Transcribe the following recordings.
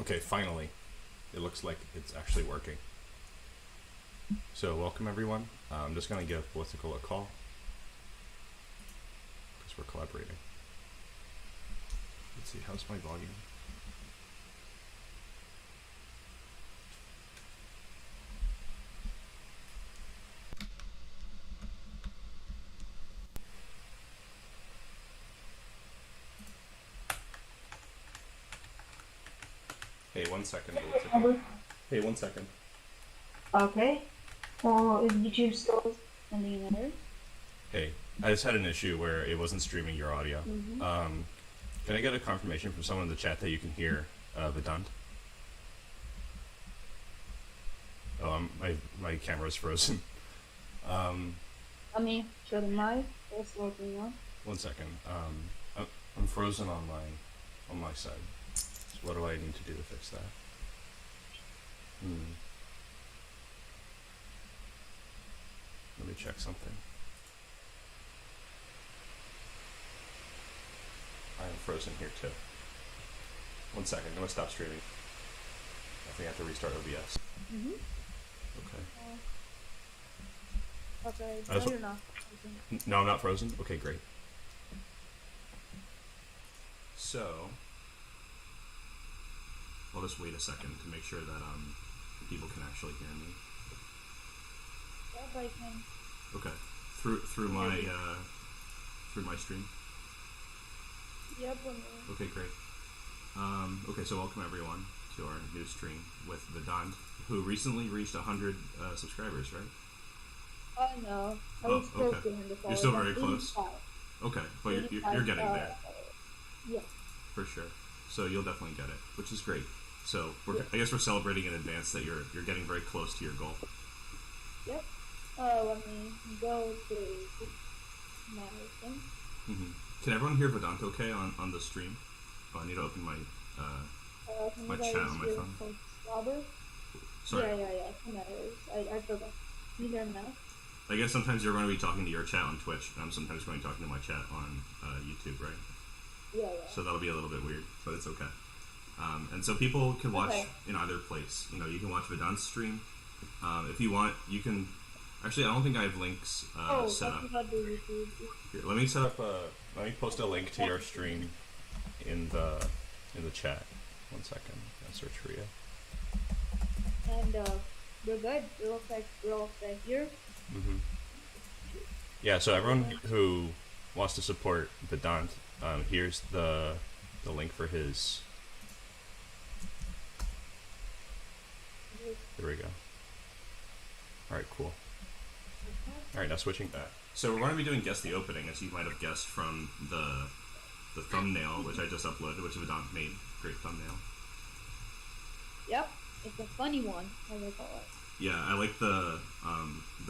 Okay, finally. It looks like it's actually working. So, welcome everyone. I'm just going to give Bullitzical a call because we're collaborating. Let's see, how's my volume? Hey, 1 second, Bullitzical. Hey, 1 second. Okay. Well, is YouTube still sending an error? Hey, I just had an issue where it wasn't streaming your audio. Can I get a confirmation from someone in the chat that you can hear Vedant? Oh, my camera's frozen. Let me show them my. What's working on? 1 second. I'm frozen on my side. So what do I need to do to fix that? Let me check something. I am frozen here too. 1 second, I'm gonna stop streaming. I think I have to restart OBS. Okay. Okay, I no, just- you're not. No, I'm not frozen? Okay, great. So, I'll just wait a second to make sure that people can actually hear me. Yep, I can. Okay. Through my stream. Yep, Okay, great. Okay, so welcome everyone to our new stream with Vedant, who recently reached 100 subscribers, right? I know. I Oh, was close okay. to him before. You're still very close. 85. Okay, but you're getting there Yeah. for sure. So you'll definitely get it, which is great. So I guess we're celebrating in advance that you're getting very close to your goal. Yep. Let me go to my thing. Can everyone hear Vedant okay on the stream? Oh, I need to open my Can my you guys chat on my hear phone. from Robert? Sorry. Yeah. Come on, I forgot. Can you hear him now? I guess sometimes you're going to be talking to your chat on Twitch, and I'm sometimes going to be talking to my chat on YouTube, right? Yeah. So that'll be a little bit weird, but it's okay. And so people can watch in either place. You know, you can watch Vedant's stream. If you want, you can. Actually, I don't think I have links set up. Here, let me set up let me post a link to your stream in the chat. 1 second. I'll search for you. And we're good. We're all set here. Yeah. So everyone who wants to support Vedant, here's the link for his. There we go. All right. Cool. All right. Now switching back. So we're going to be doing Guess the Opening, as you might have guessed from the thumbnail, which I just uploaded, which Vedant made. Great thumbnail. Yep, it's a funny one, as I call it. Yeah, I like the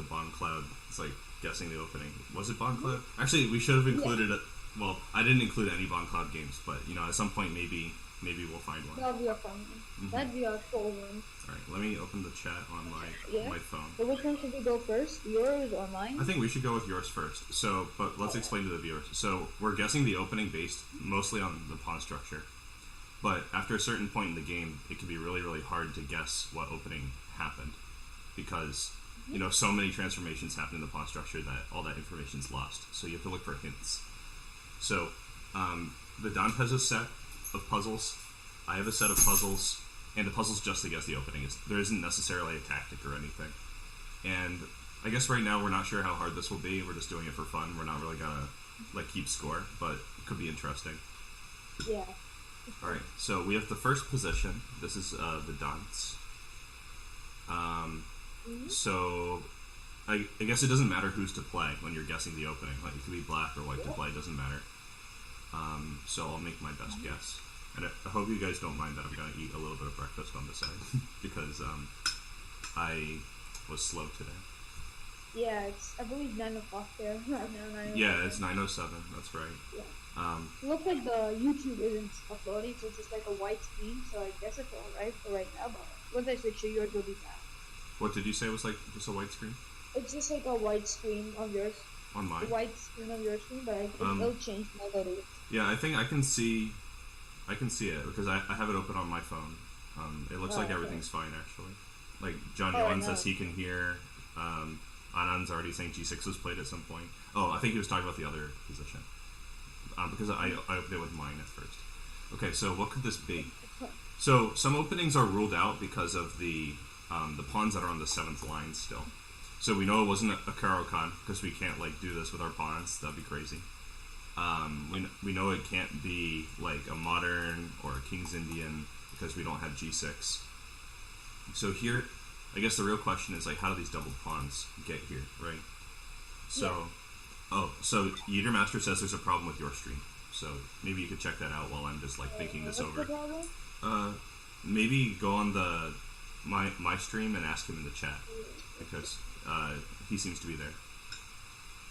Bon Cloud. It's like guessing the opening. Was it Bon Cloud? Actually, we should have included it. Well, I didn't include any Bon Cloud games, but you know, at some point maybe we'll find one. That'll be a fun one. That'd be a cool one. All right, let me open the chat on my phone. So which one should we go first? Yours or mine? I think we should go with yours first. So, but let's explain to the viewers. So, we're guessing the opening based mostly on the pawn structure. But after a certain point in the game, it can be really, really hard to guess what opening happened. Because, you know, so many transformations happen in the pawn structure that all that information is lost. So you have to look for hints. So, Vedant has a set of puzzles. I have a set of puzzles. And the puzzle's just to guess the opening. There isn't necessarily a tactic or anything. And I guess right now we're not sure how hard this will be. We're just doing it for fun. We're not really gonna, like, keep score. But it could be interesting. Yeah. Alright, so we have the first position. This is Vedant's. So I guess it doesn't matter who's to play when you're guessing the opening. Like, it could be black or white to play, it doesn't matter. So I'll make my best guess. And I hope you guys don't mind that I'm going to eat a little bit of breakfast on the side. Because I was slow today. Yeah, it's, I believe 9 o'clock there. Right now, 9 Yeah, it's 9:07, that's right. Yeah. It looks like the YouTube isn't uploading, so it's just like a white screen, so I guess it's alright for right now, but once I switch to yours, will be fast. What did you say was like just a white screen? It's just like a white screen on yours. On mine? The white screen on your screen, but it'll change my video. Yeah, I think I can see it because I have it open on my phone. It looks Oh, like okay. everything's fine, actually. Like, John Oh, Yohan no. says he can hear. Anand's already saying G6 was played at some point. Oh, I think he was talking about the other position. Because I opened it with mine at first. Okay, so what could this be? So, some openings are ruled out because of the pawns that are on the 7th line still. So we know it wasn't a Karo-kan, because we can't, like, do this with our pawns. That'd be crazy. We know it can't be, like, a modern or a King's Indian, because we don't have G6. So here, I guess the real question is, like, how do these doubled pawns get here, right? So, so Yeater Master says there's a problem with your stream. So maybe you could check that out while I'm just, like, thinking this What's the over. problem? Maybe go on my stream and ask him in the chat, because he seems to be there.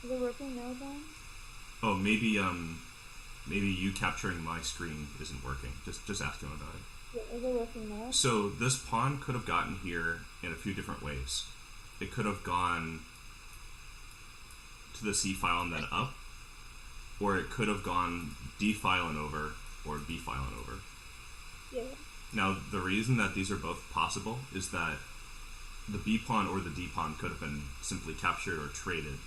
Is it working now, Don? Oh, maybe you capturing my screen isn't working. Just ask him about it. Yeah, is it working now? So this pawn could have gotten here in a few different ways. It could have gone to the C file and then up, or it could have gone D file and over, or B file and over. Yeah. Now, the reason that these are both possible is that the B pawn or the D pawn could have been simply captured or traded.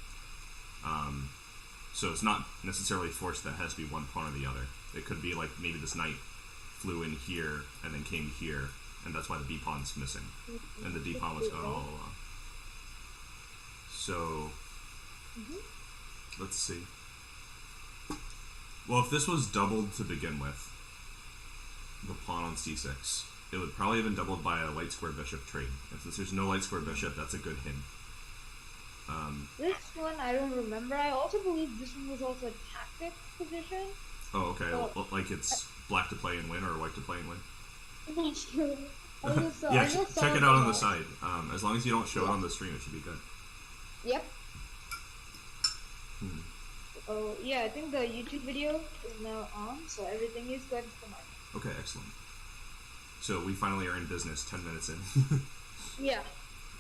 So it's not necessarily forced that it has to be one pawn or the other. It could be like maybe this knight flew in here and then came here, and that's why the B pawn's missing, and the D pawn was gone all along. So, let's see. Well, if this was doubled to begin with, the pawn on C6, it would probably have been doubled by a light square bishop trade. If there's no light square bishop, that's a good hint. This one I don't remember. I also believe this one was also a tactic position. Oh, okay. Oh. Well, like it's black to play and win, or white to play and win. I'm not sure. Yeah, check it out on the side. As long as you don't show it on the stream, it should be good. Yep. Oh, yeah, I think the YouTube video is now on, so everything is good for mine. Okay, excellent. So we finally are in business 10 minutes in. Yeah,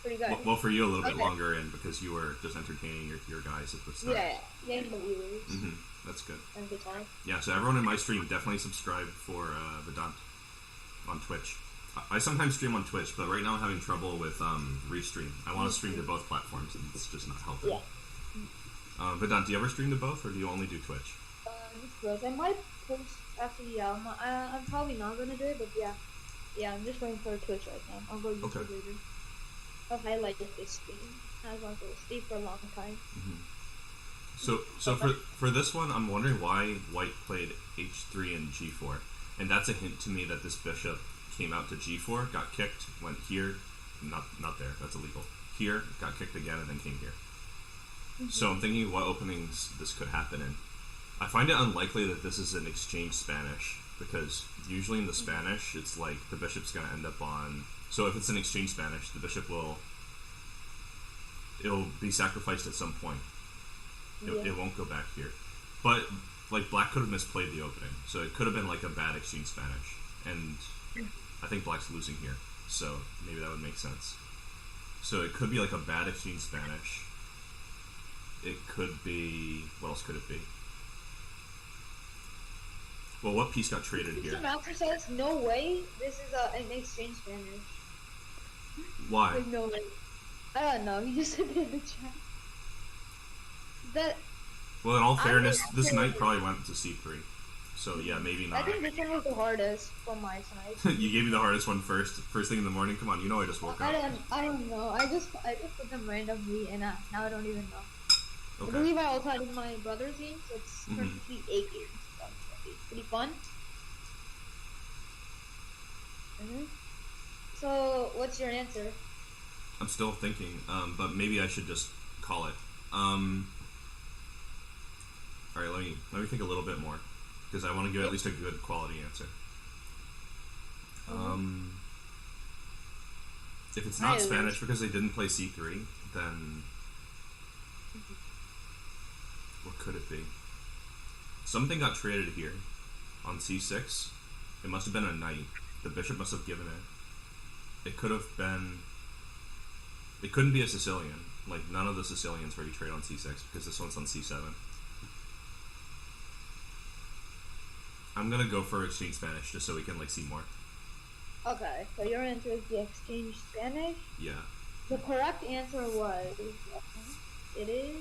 pretty good. Well, for you a little bit longer in, because you were just entertaining your guys at the start. Yeah, the viewers. That's good. And the time. Yeah, so everyone in my stream, definitely subscribe for Vedant on Twitch. I sometimes stream on Twitch, but right now I'm having trouble with Restream. I want to stream to both platforms, and it's just not helping. Yeah. Vedant, do you ever stream to both, or do you only do Twitch? Just both. I might post, actually, yeah, I'm probably not gonna do it, but yeah. Yeah, I'm just going for Twitch right now. I'll go YouTube later. I'll highlight this stream. I want to stay for a long time. So for this one, I'm wondering why White played H3 and G4, and that's a hint to me that this bishop came out to G4, got kicked, went here, not there, that's illegal. Here, got kicked again, and then came here. So I'm thinking what openings this could happen in. I find it unlikely that this is an exchange Spanish, because usually in the Spanish, it's like the bishop's going to end up on... So if it's an exchange Spanish, the bishop it'll be sacrificed at some point. It won't go back here. But, like, Black could have misplayed the opening, so it could have been like a bad exchange Spanish. And I think Black's losing here, so maybe that would make sense. So it could be like a bad exchange Spanish. It could be... What else could it be? Well, what piece got traded here? Mr. Master says, no way, this is an exchange Spanish. Why? Like, no way. I don't know, he just said it in the chat. Well, in all fairness, this knight probably went to C3. So, yeah, maybe not. I think this one was the hardest from my side. You gave me the hardest one first thing in the morning? Come on, you know I just woke up. I don't know. I just put them randomly, and now I don't even know. Okay. I believe I also had my brother's game, so it's currently 8 games. So it's pretty fun. So, what's your answer? I'm still thinking, but maybe I should just call it. Alright, let me think a little bit more, because I want to give at least a good quality answer. If it's not Spanish because they didn't play C3, then what could it be? Something got traded here on C6. It must have been a knight. The bishop must have given it. It could have been... It couldn't be a Sicilian. Like, none of the Sicilians were trade on C6 because this one's on C7. I'm gonna go for exchange Spanish just so we can, like, see more. Okay, so your answer is the exchange Spanish. Yeah. The correct answer was, it is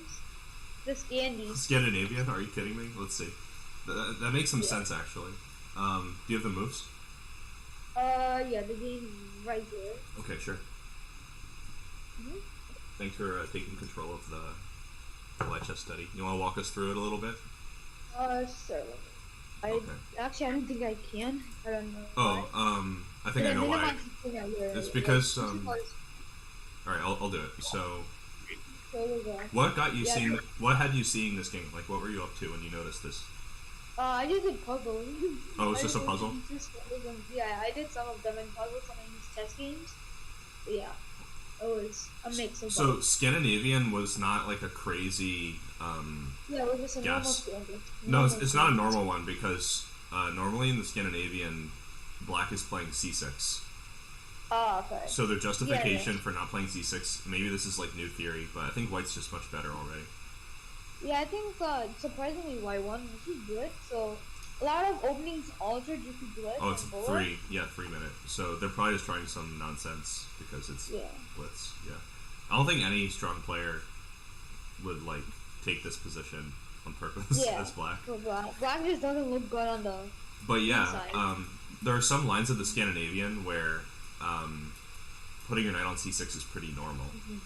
the Scandi. Scandinavian? Are you kidding me? Let's see. That makes some sense, actually. Do you have the moves? Yeah, the game's right there. Okay, sure. Mm-hmm. Thanks for taking control of the light chess study. You want to walk us through it a little bit? Sure. Actually, I don't think I can. I don't know. I think I know why. It's because all right, I'll do it. So, what got you seeing? What had you seeing this game? Like, what were you up to when you noticed this? I just did puzzles. Oh, it's just a puzzle? Yeah, I did some of them in puzzles, some in chess games. But yeah, it was a mix of So, Scandinavian was not like a crazy yeah, it was just a normal standard. No, it's not a normal one because normally in the Scandinavian, black is playing c6. Ah, okay. So their justification for not playing c6, maybe this is like new theory, but I think white's just much better already. Yeah, I think surprisingly white won. This is good. So a lot of openings altered due to blitz. Oh, it's 3 minute. So they're probably just trying some nonsense because it's blitz. Yeah, I don't think any strong player would like take this position on purpose as black. So black just doesn't look good on the. But yeah, there are some lines of the Scandinavian where putting your knight on c6 is pretty normal. Mm-hmm.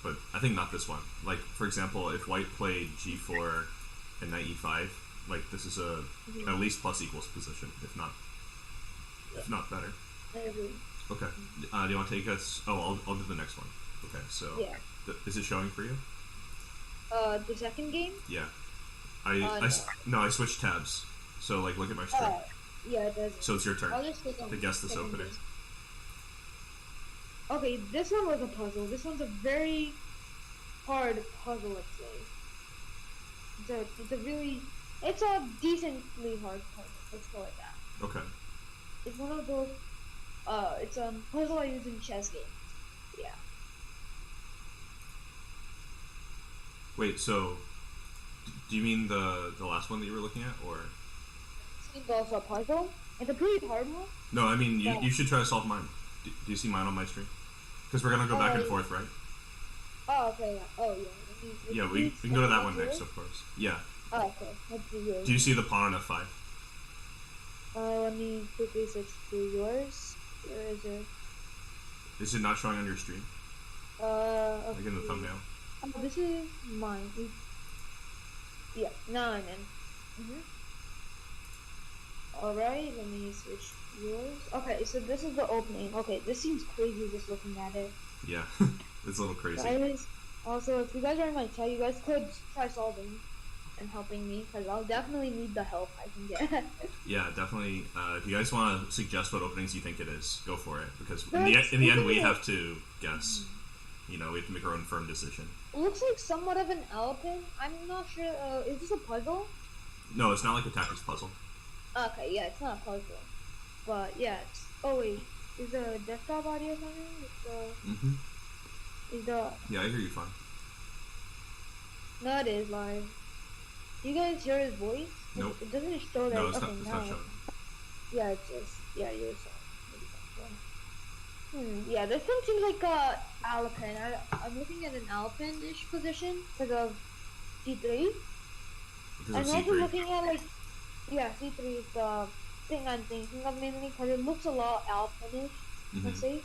But I think not this one. Like, for example, if white played g4 and knight e5, like, this is a at least plus equals position, if not better. I agree. Okay. Do you want to take us... Oh, I'll do the next one. Okay, so... Yeah. Is it showing for you? The second game? Yeah. I switched tabs. So, like, look at my screen. Yeah, it does. So it's your turn to guess this opening. Okay, this one was a puzzle. This one's a very hard puzzle, let's say. It's a decently hard puzzle. Let's call it that. Okay. It's one of those, it's a puzzle I use in chess games. Yeah. Wait, so, do you mean the last one that you were looking at, or? It's also a puzzle. It's a pretty hard one. No, I mean, you should try to solve mine. Do you see mine on my screen? Because we're going to go back and forth, right? Oh, okay, yeah. Oh, yeah. Yeah, we can go to that one next, of course. Yeah. Oh, okay. Let's do yours. Do you see the pawn on f5? Let me quickly switch to yours. Where is it? Is it not showing on your stream? Okay. Like in the thumbnail? Oh, this is mine. Yeah, now I'm in. Alright, let me switch yours. Okay, so this is the opening. Okay, this seems crazy just looking at it. Yeah, it's a little crazy. Guys, also, if you guys are in my chat, you guys could try solving and helping me, because I'll definitely need the help I can get. Yeah, definitely. If you guys want to suggest what openings you think it is, go for it. Because in the end, we have to guess. You know, we have to make our own firm decision. It looks like somewhat of an Alpin. I'm not sure. Is this a puzzle? No, it's not like a tactics puzzle. Okay, yeah, it's not a puzzle. But, yeah, it's... Oh, wait. Is the desktop audio coming? Yeah, I hear you fine. No, it is live. Do you guys hear his voice? Nope. It doesn't show that... No, it's not showing. Yeah, it's just... Yeah, you're yeah, this one seems like a Alpin. I'm looking at an Alpin-ish position because of C3. I'm also looking at like, yeah, C3 is the thing I'm thinking of mainly because it looks a lot Alpinish. Let's see.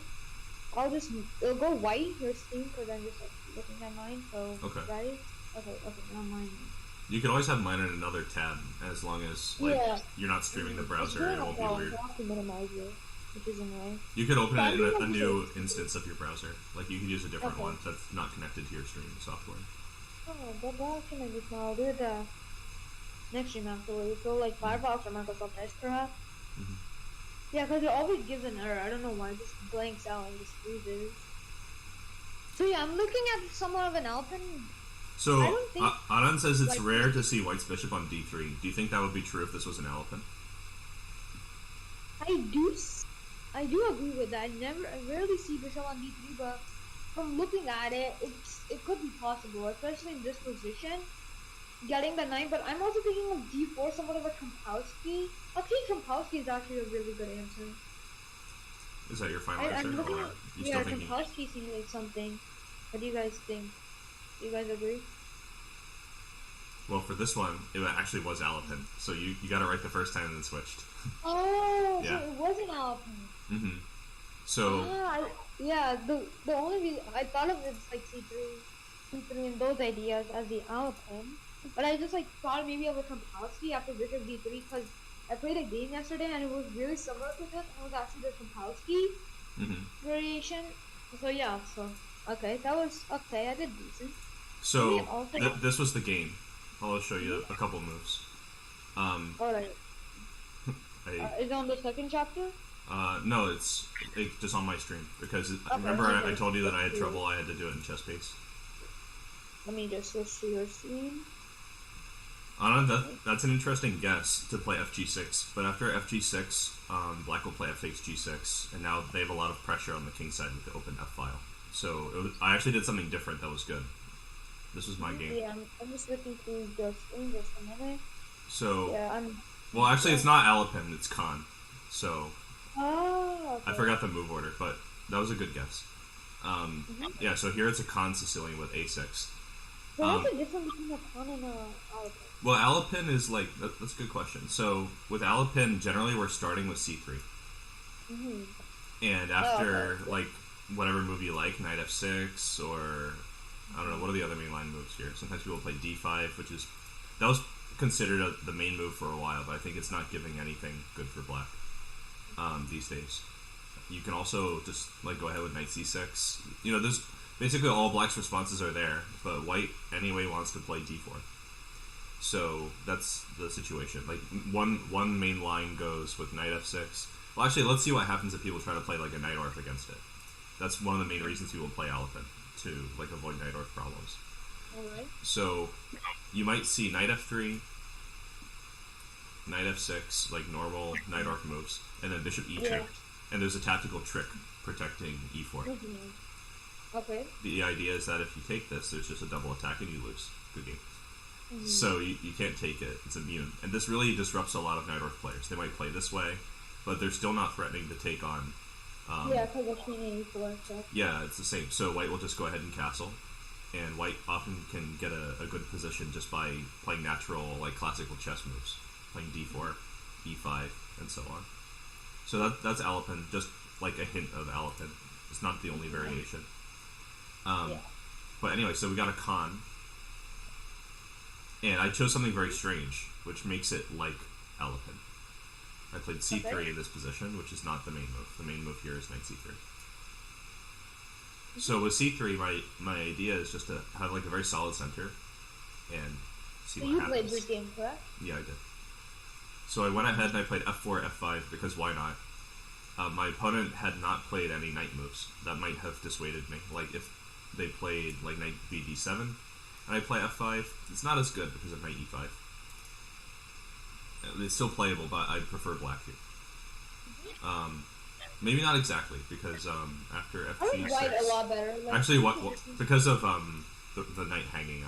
It'll go white your stream because I'm just like looking at mine. So right. Okay, now mine. You can always have mine in another tab as long as like you're not streaming the browser. It won't be weird. I have to minimize it. Which is annoying. You could open it in a new instance of your browser. Like, you could use a different one that's not connected to your streaming software. Oh, that actually makes me smile. I'll do it next stream afterwards. So, like, Firefox or Microsoft Edge, perhaps? Yeah, because it always gives an error. I don't know why. It just blanks out and just freezes. So, yeah, I'm looking at somewhat of an Alpin. So, Anand says it's rare to see white's bishop on d3. Do you think that would be true if this was an Alpin? I do agree with that. I rarely see bishop on d3, but from looking at it, it could be possible, especially in this position, getting the knight. But I'm also thinking of d4, somewhat of a Kompowski. I think Kompowski is actually a really good answer. Is that your final I'm answer, looking or at, you yeah, still thinking? Kompowski seems like something. What do you guys think? Do you guys agree? Well, for this one, it actually was Alapin. So you got it right the first time and then switched. Oh, so Yeah. it wasn't Alpine. Mm-hmm. So, Yeah, the only reason I thought of it's like C3 and those ideas as the Alpine, but I just like thought maybe of a Kompowski after Bishop D3 because I played a game yesterday and it was really similar to this. It was actually the Kompowski mm-hmm. variation. So yeah, so okay, that was okay. I did decent. So Also, this was the game. I'll show you a couple moves. alright. Is it on the second chapter? No, it's just on my stream because remember I told you that I had trouble. I had to do it in chess pace. Let me just switch to your stream. That's an interesting guess to play FG6, but after FG6, Black will play F takes G6, and now they have a lot of pressure on the king side with the open F file. So I actually did something different that was good. This was my game. Yeah, I'm just looking through your screen just a minute. So, yeah, well, actually, it's not Alapin, it's Khan. So, okay. I forgot the move order, but that was a good guess. Yeah, so here it's a Khan Sicilian with A6. So what's the difference between a Khan and a Alpine? Well, Alapin is like, that's a good question. So, with Alapin, generally we're starting with C3. Mm-hmm. And after, like, whatever move you like, Knight F6, or, I don't know, what are the other mainline moves here? Sometimes people play D5, which is, that was considered the main move for a while, but I think it's not giving anything good for Black these days. You can also just, like, go ahead with Knight C6. You know, there's, basically all Black's responses are there, but White anyway wants to play D4. So, that's the situation. Like, one main line goes with Knight F6. Well, actually, let's see what happens if people try to play, like, a Knight Orth against it. That's one of the main reasons people play Alapin, to, like, avoid Knight Orth problems. Alright. So, you might see Knight F3, Knight F6, like normal Knight Orth moves, and then Bishop E2. Yeah. And there's a tactical trick protecting E4. Mm-hmm. Okay. The idea is that if you take this, there's just a double attack and you lose. Good game. Mm-hmm. So you can't take it. It's immune. And this really disrupts a lot of Knight Orth players. They might play this way, but they're still not threatening to take on... yeah, because of Queen A4 stuff. Yeah, it's the same. So White will just go ahead and castle. And White often can get a good position just by playing natural, like, classical chess moves. Playing D4, E5, and so on. So that's Alapin, just like a hint of Alapin. It's not the only variation. But anyway, so we got a Khan. And I chose something very strange, which makes it like Alapin. I played C3 in this position, which is not the main move. The main move here is Knight C3. So with C3, my idea is just to have like a very solid center and see what happens. You played this game, correct? Yeah, I did. So I went ahead and I played F4, F5, because why not? My opponent had not played any knight moves. That might have dissuaded me. Like, if they played, like, Knight BD7, and I play F5, it's not as good because of Knight E5. It's still playable, but I prefer Black here. Maybe not exactly, because after F6... I like White a lot better. Like, actually, because of the knight hanging,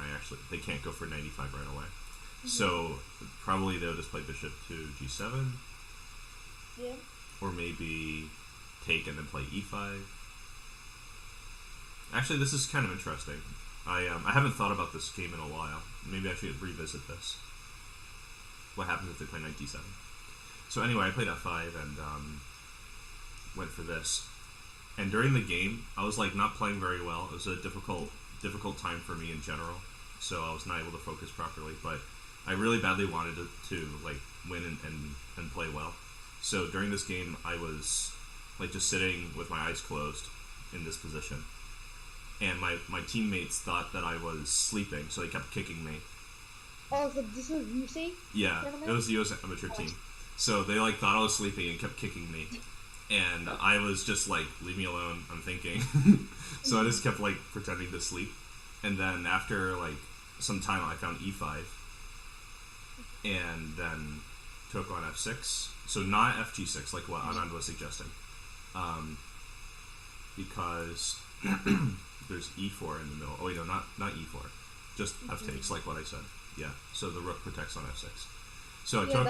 they can't go for Knight E5 right away. Mm-hmm. So, probably they'll just play Bishop to G7. Yeah. Or maybe take and then play E5. Actually, this is kind of interesting. I haven't thought about this game in a while. Maybe I should revisit this. What happens if they play Knight D7? So anyway, I played F5 and went for this. And during the game, I was like not playing very well. It was a difficult time for me in general. So I was not able to focus properly. But I really badly wanted to like win and play well. So during this game, I was like just sitting with my eyes closed in this position. And my teammates thought that I was sleeping, so they kept kicking me. Oh, so this was UC? Yeah, it was the US amateur team. So they like thought I was sleeping and kept kicking me. And I was just like, leave me alone, I'm thinking. So I just kept like pretending to sleep. And then after like some time, I found E5. And then took on F6. So not FG6, like what Anand was suggesting. Because there's E4 in the middle. Oh wait, no, not E4. Just F takes, like what I said. Yeah, so the rook protects on F6. So I took...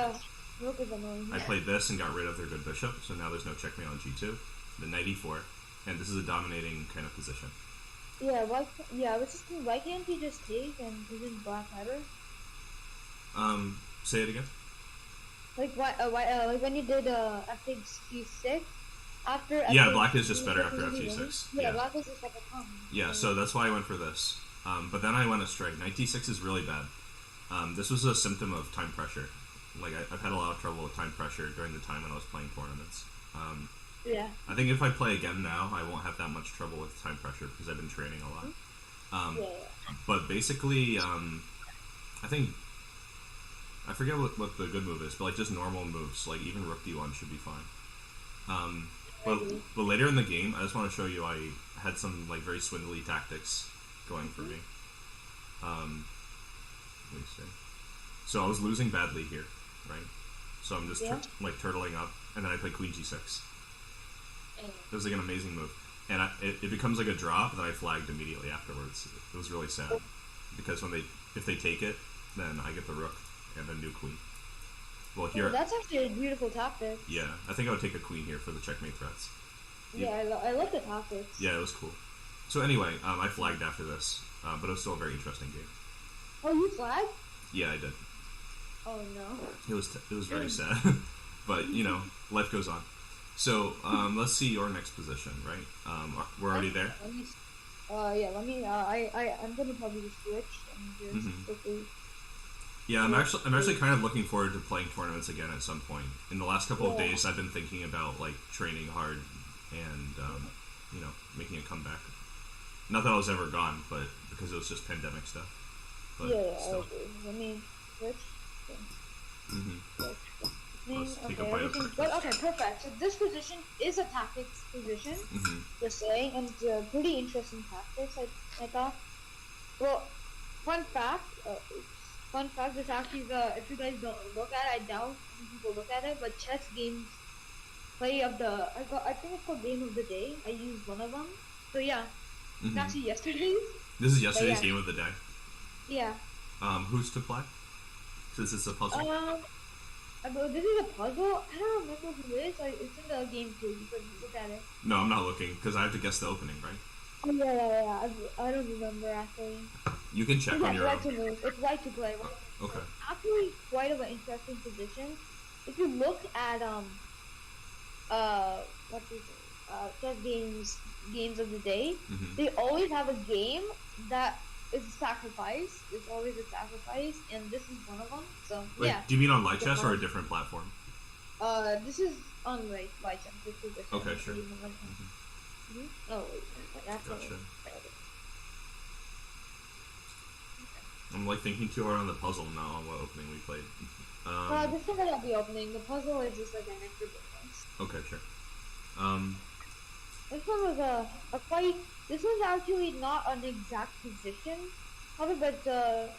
Rook is annoying. I played this and got rid of their good bishop, so now there's no checkmate on G2. the knight e4, and this is a dominating kind of position. Yeah, I was just thinking, why can't he just take and isn't black better? Say it again. Like like when you did f takes g6 after. Yeah, black is just better after fg6. Yeah, black is just like a come. Yeah, so that's why I went for this. But then I went astray. Knight d6 is really bad. This was a symptom of time pressure. Like I've had a lot of trouble with time pressure during the time when I was playing tournaments. Yeah. I think if I play again now, I won't have that much trouble with time pressure because I've been training a lot. But basically, I think I forget what the good move is, but like just normal moves, like even rook d1 should be fine. But later in the game, I just want to show you I had some like very swindly tactics going for me. Let me see. So I was losing badly here, right? So I'm just like turtling up, and then I play queen g6. It was like an amazing move, and it becomes like a draw, but then I flagged immediately afterwards. It was really sad because if they take it, then I get the rook and a new queen. Well, here that's actually a beautiful tactic. Yeah, I think I would take a queen here for the checkmate threats. I love the tactics. Yeah, it was cool. So anyway, I flagged after this, but it was still a very interesting game. Oh, you flagged? Yeah, I did. Oh no. It was very sad, but you know, life goes on. So let's see your next position, right? We're already there. Let me. I'm gonna probably just switch and just quickly. Yeah, I'm actually kind of looking forward to playing tournaments again at some point. In the last couple of days, I've been thinking about like training hard and you know, making a comeback. Not that I was ever gone, but because it was just pandemic stuff. But still. Let me switch. Let's take a bite of breakfast. Okay, perfect. So this position is a tactics position, just saying, and pretty interesting tactics, I thought. Well, fun fact, this actually is, if you guys don't look at it, I doubt people look at it, but chess games play of the, I think it's called game of the day. I used one of them. So yeah, it's actually yesterday's. This is yesterday's game of the day? Yeah. Who's to play? Since it's a puzzle? This is a puzzle? I don't remember who it is. It's in the game too. You can look at it. No, I'm not looking, because I have to guess the opening, right? Oh, yeah. I don't remember, actually. You can check on your own. It's right to play. Okay. Actually, quite of an interesting position. If you look at, chess games of the day, they always have a game that is a sacrifice. It's always a sacrifice, and this is one of them. So yeah. Do you mean on light chess or a different platform? This is on light chess. This is different. Okay, sure. Oh wait, that's gotcha. I'm like thinking too hard on the puzzle, not on what opening we played. This is not the opening. The puzzle is just like an extra bonus. Okay, sure. This one was a quite. This was actually not an exact position, but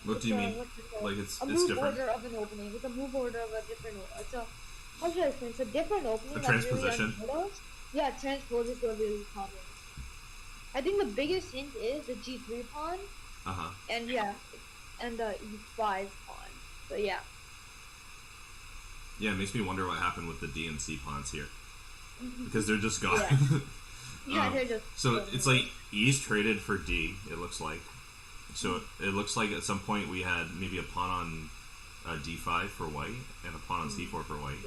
what do you mean? Like it's move different. Order of an opening. It's a move order of a different. It's a how should I explain? It's a different opening. A transposition. Really yeah, transpose is going to be really common. I think the biggest hint is the G3 pawn. And and the E5 pawn. So yeah. Yeah, it makes me wonder what happened with the D and C pawns here, because they're just gone. Yeah, they're just. So it's like E's traded for D. It looks like. So it looks like at some point we had maybe a pawn on D5 for white and a pawn on C4 for white,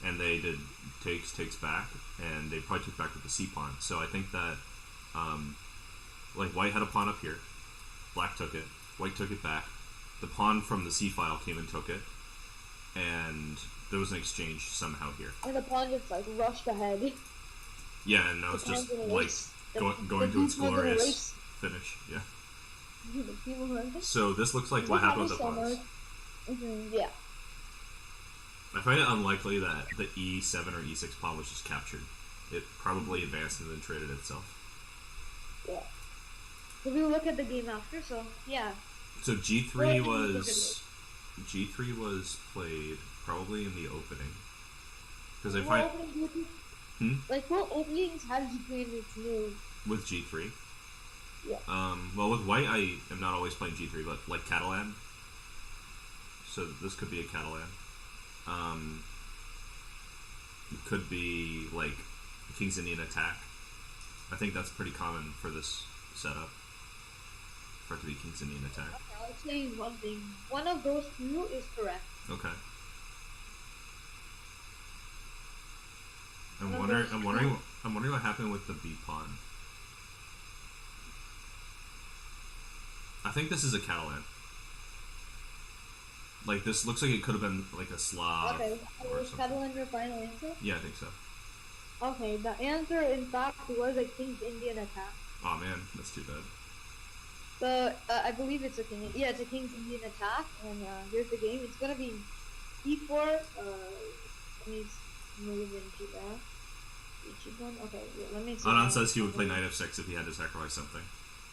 and they did takes back, and they probably took back with the C pawn. So I think that like white had a pawn up here, black took it, white took it back, the pawn from the C file came and took it, and there was an exchange somehow here. And the pawn just like rushed ahead. Yeah, and now it's just like going to its glorious finish. Yeah. So this looks like what happened with the pawns. Yeah. I find it unlikely that the E7 or E6 pawn was just captured. It probably advanced and then traded itself. Yeah. So we look at the game after, so yeah. So G3 was played probably in the opening. Because I find like what openings have you played in its move? With G3? Yeah. Well, with white I am not always playing G3, but like Catalan. So this could be a Catalan. It could be like King's Indian attack. I think that's pretty common for this setup. For it to be King's Indian attack. Okay, I'll tell you one thing. One of those two is correct. Okay. I'm wondering what happened with the B pawn. I think this is a Catalan. Like, this looks like it could have been like a Slav. Okay, or is something. Catalan your final answer? Yeah, I think so. Okay, the answer in fact was a King's Indian attack. Oh man, that's too bad. I believe it's a King. Yeah, it's a King's Indian attack, and here's the game. It's gonna be E4. Let me move into that. Okay, let me see. Anan says he would play Knight F6 if he had to sacrifice something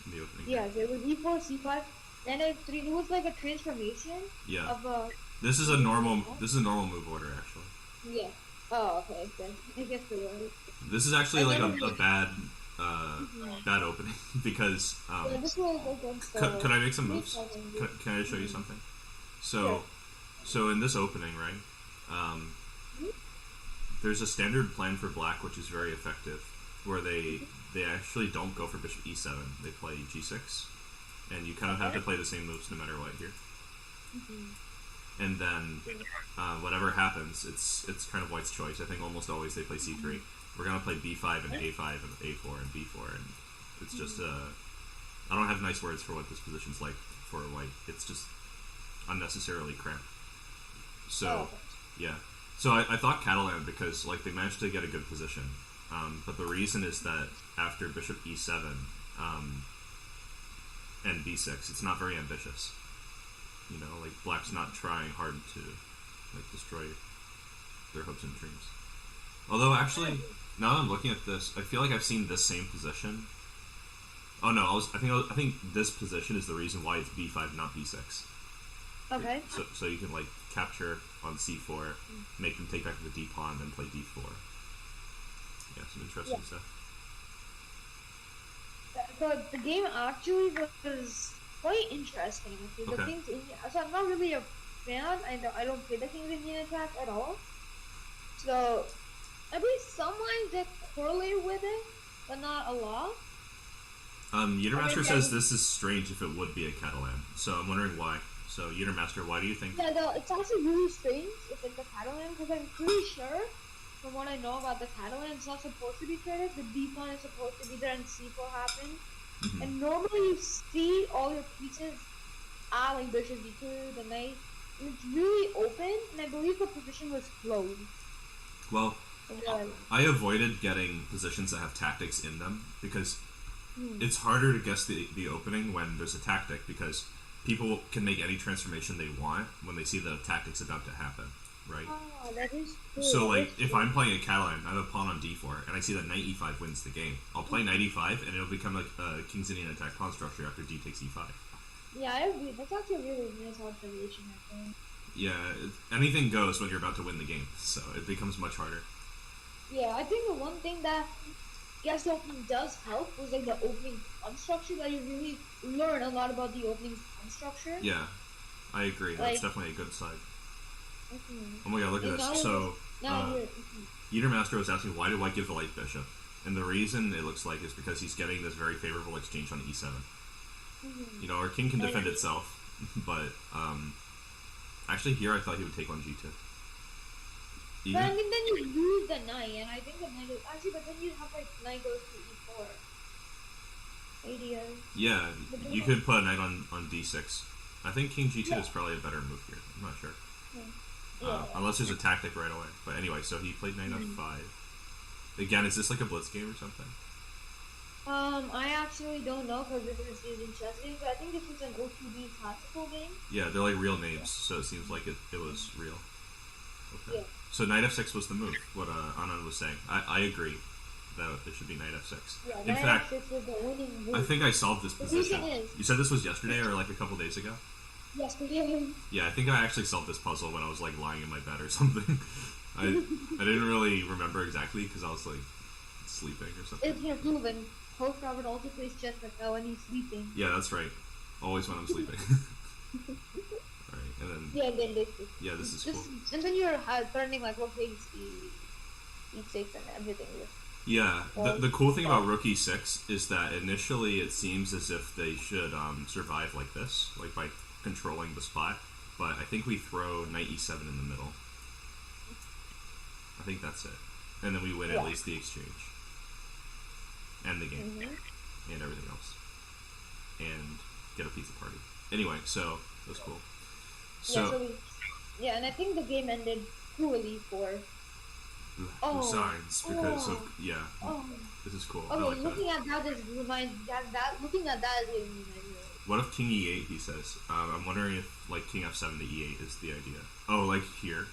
in the opening. Yeah, so it was E4, C5, and F3. It was like a transformation. Yeah. Of a. This is a normal move order actually. Yeah. Oh, okay. Then I guess you're right. This is actually like a bad bad opening because yeah, this was against. Could I make some moves? Can I show you something? So in this opening, right? There's a standard plan for black which is very effective, where they actually don't go for bishop e7. They play g6, and you kind of have to play the same moves no matter what here. And then whatever happens, it's kind of white's choice. I think almost always they play c3. We're gonna play b5 and a5 and a4 and b4, and it's just I don't have nice words for what this position's like for white. It's just unnecessarily cramped. So yeah. So I thought Catalan because like they managed to get a good position, but the reason is that after bishop e7 and b6, it's not very ambitious. You know, like black's not trying hard to like destroy their hopes and dreams. Although actually, now that I'm looking at this, I feel like I've seen this same position. Oh no, I think this position is the reason why it's b5, not b6. Okay. So you can like capture on c4, make them take back to the d pawn, then play d4. Yeah, some interesting stuff. So the game actually was quite interesting. The King's Indian. So I'm not really a fan. I don't play the King's Indian attack at all. So I believe some lines that correlate with it, but not a lot. Unitermaster says this is strange if it would be a Catalan. So I'm wondering why. So, Unitermaster, why do you think? Yeah, no, it's actually really strange if it's a Catalan, because I'm pretty sure, from what I know about the Catalan, it's not supposed to be traded. The D pawn is supposed to be there and C4 happens. And normally you see all your pieces like bishop d2, the knight, and it's really open, and I believe the position was closed. Well, I avoided getting positions that have tactics in them, because it's harder to guess the opening when there's a tactic, because people can make any transformation they want when they see the tactics about to happen, right? Oh, that is true. So, like, if I'm playing a Catalan, I have a pawn on d4, and I see that knight e5 wins the game, I'll play knight e5, and it'll become like a King's Indian attack pawn structure after d takes e5. Yeah, I agree. That's actually a really nice observation, I think. Yeah, anything goes when you're about to win the game, so it becomes much harder. Yeah, I think the one thing that guest opening does help was like the opening pawn structure, that you really learn a lot about the opening pawn structure. Yeah, I agree. That's definitely a good side. Oh my god, look at this. So, Unitermaster was asking, why do White give the light bishop? And the reason it looks like is because he's getting this very favorable exchange on e7. You know, our king can defend itself, but actually here I thought he would take on g2. But I think then you lose the knight, and I think the knight is actually, but then you have like knight goes to e4. Yeah, you could put a knight on d6. I think king g2 is probably a better move here. I'm not sure. Unless there's a tactic right away. But anyway, so he played knight f5. Again, is this like a blitz game or something? I actually don't know, because this is interesting, but I think this is an O2B classical game. Yeah, they're like real names, so it seems like it was real. Okay. Yeah. So knight f6 was the move, what Anand was saying. I agree that it should be knight f6. Yeah, in fact, f6 was the winning move. I think I solved this position. You said this was yesterday or like a couple days ago? Yesterday. Yeah, I think I actually solved this puzzle when I was like lying in my bed or something. I didn't really remember exactly because I was like sleeping or something. It's proven. Host Robert also plays chess when he's sleeping. Yeah, that's right. Always when I'm sleeping. Alright, and then... Yeah, then this is... Yeah, this is cool. And then you're turning like, okay, e6 and everything. Yeah, the cool thing about Rook E6 is that initially it seems as if they should survive like this, like by controlling the spot. But I think we throw Knight E7 in the middle. I think that's it, and then we win at least the exchange, and the game, and everything else, and get a pizza party. Anyway, so that's cool. So and I think the game ended poorly for. Signs because of this is cool. Okay, I like looking that. at that is looking at that is giving me an idea. What if King E8? He says. I'm wondering if like King F7 to E8 is the idea. Oh, like here.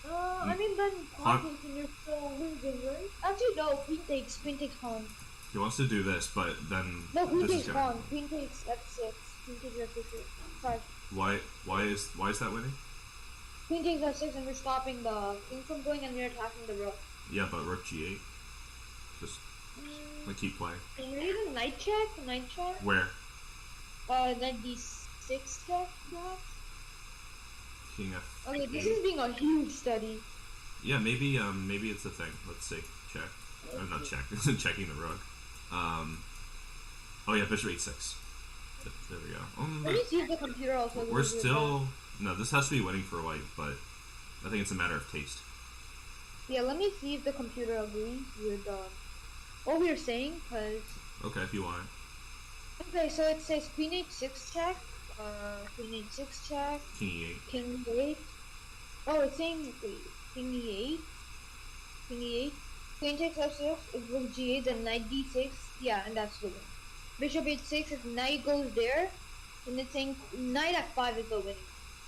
I mean then pawn takes and you're still losing, right? Actually no, queen takes pawn. He wants to do this, but then no, queen takes pawn. Queen takes F6. Queen takes F6. Sorry. Why is that winning? Queen takes F6 and we're stopping the king from going and we're attacking the rook. Yeah, but Rook G8. Just like keep playing. Can you even knight check? Knight check? Where? Knight D6 check, perhaps? King F8. Okay, this is being a huge study. Yeah, maybe it's a thing. Let's see. Check. I'm not check. Checking the rook. Oh yeah, Bishop H6. There we go. Let me see if the computer also. We're still. No, this has to be winning for white, but I think it's a matter of taste. Yeah, let me see if the computer agrees with what we are saying, because... Okay, if you want. Okay, so it says Queen H6 check, Queen H6 check, King E8. King E8. Oh, it's saying, wait, King E8, King E8, Queen takes F6, if Rook G8, then Knight D6, yeah, and that's the win. Bishop H6, if Knight goes there, then it's saying Knight F5 is the winning.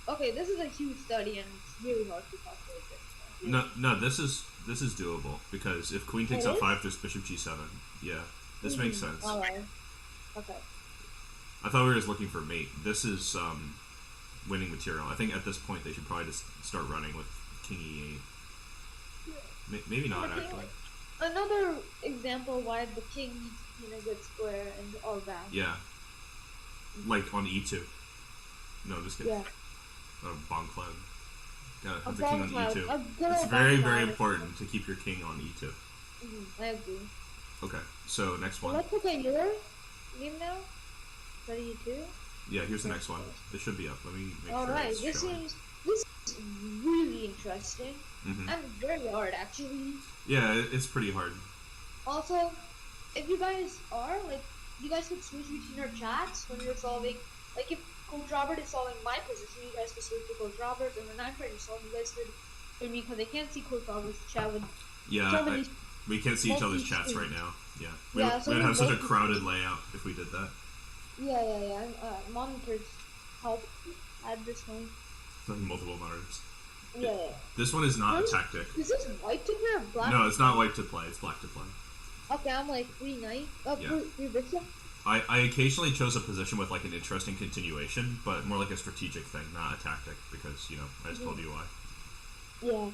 Okay, this is a huge study and it's really hard to calculate this. No, this is doable because if Queen takes F5, there's Bishop G7. Yeah, this makes sense. Alright. Okay. I thought we were just looking for mate. This is winning material. I think at this point they should probably just start running with King E8. Yeah. Maybe not actually. Another example why the king needs to be in a good square and all that. Yeah. Like on E2. No, just kidding. Yeah. Bon Cloud. Gotta have the king on E2. It's very important to keep your king on E2. I agree. Okay, so next one. Let's look at your game now. Is that E2? Yeah, here's the next one. This should be up. Let me make sure. Alright, this is really interesting and very hard actually. Yeah, it's pretty hard. Also, if you guys are like, you guys could switch between our chats when you're solving. Like if Coach Robert is solving my position, you guys can switch to Coach Robert's, and when I'm trying to solve, you guys could hear me because I can't see Coach Robert's chat with. Yeah, we can't see each other's chats right now. Yeah, we would have such a crowded layout if we did that. Yeah. Monitors help at this point. Multiple monitors. Yeah. This one is not a tactic. Is this white to play or black? No, it's not white to play. It's black to play. Okay, I'm like 3 knight. Three bishop. I occasionally chose a position with like an interesting continuation, but more like a strategic thing, not a tactic, because, you know, I just told you why. Yeah.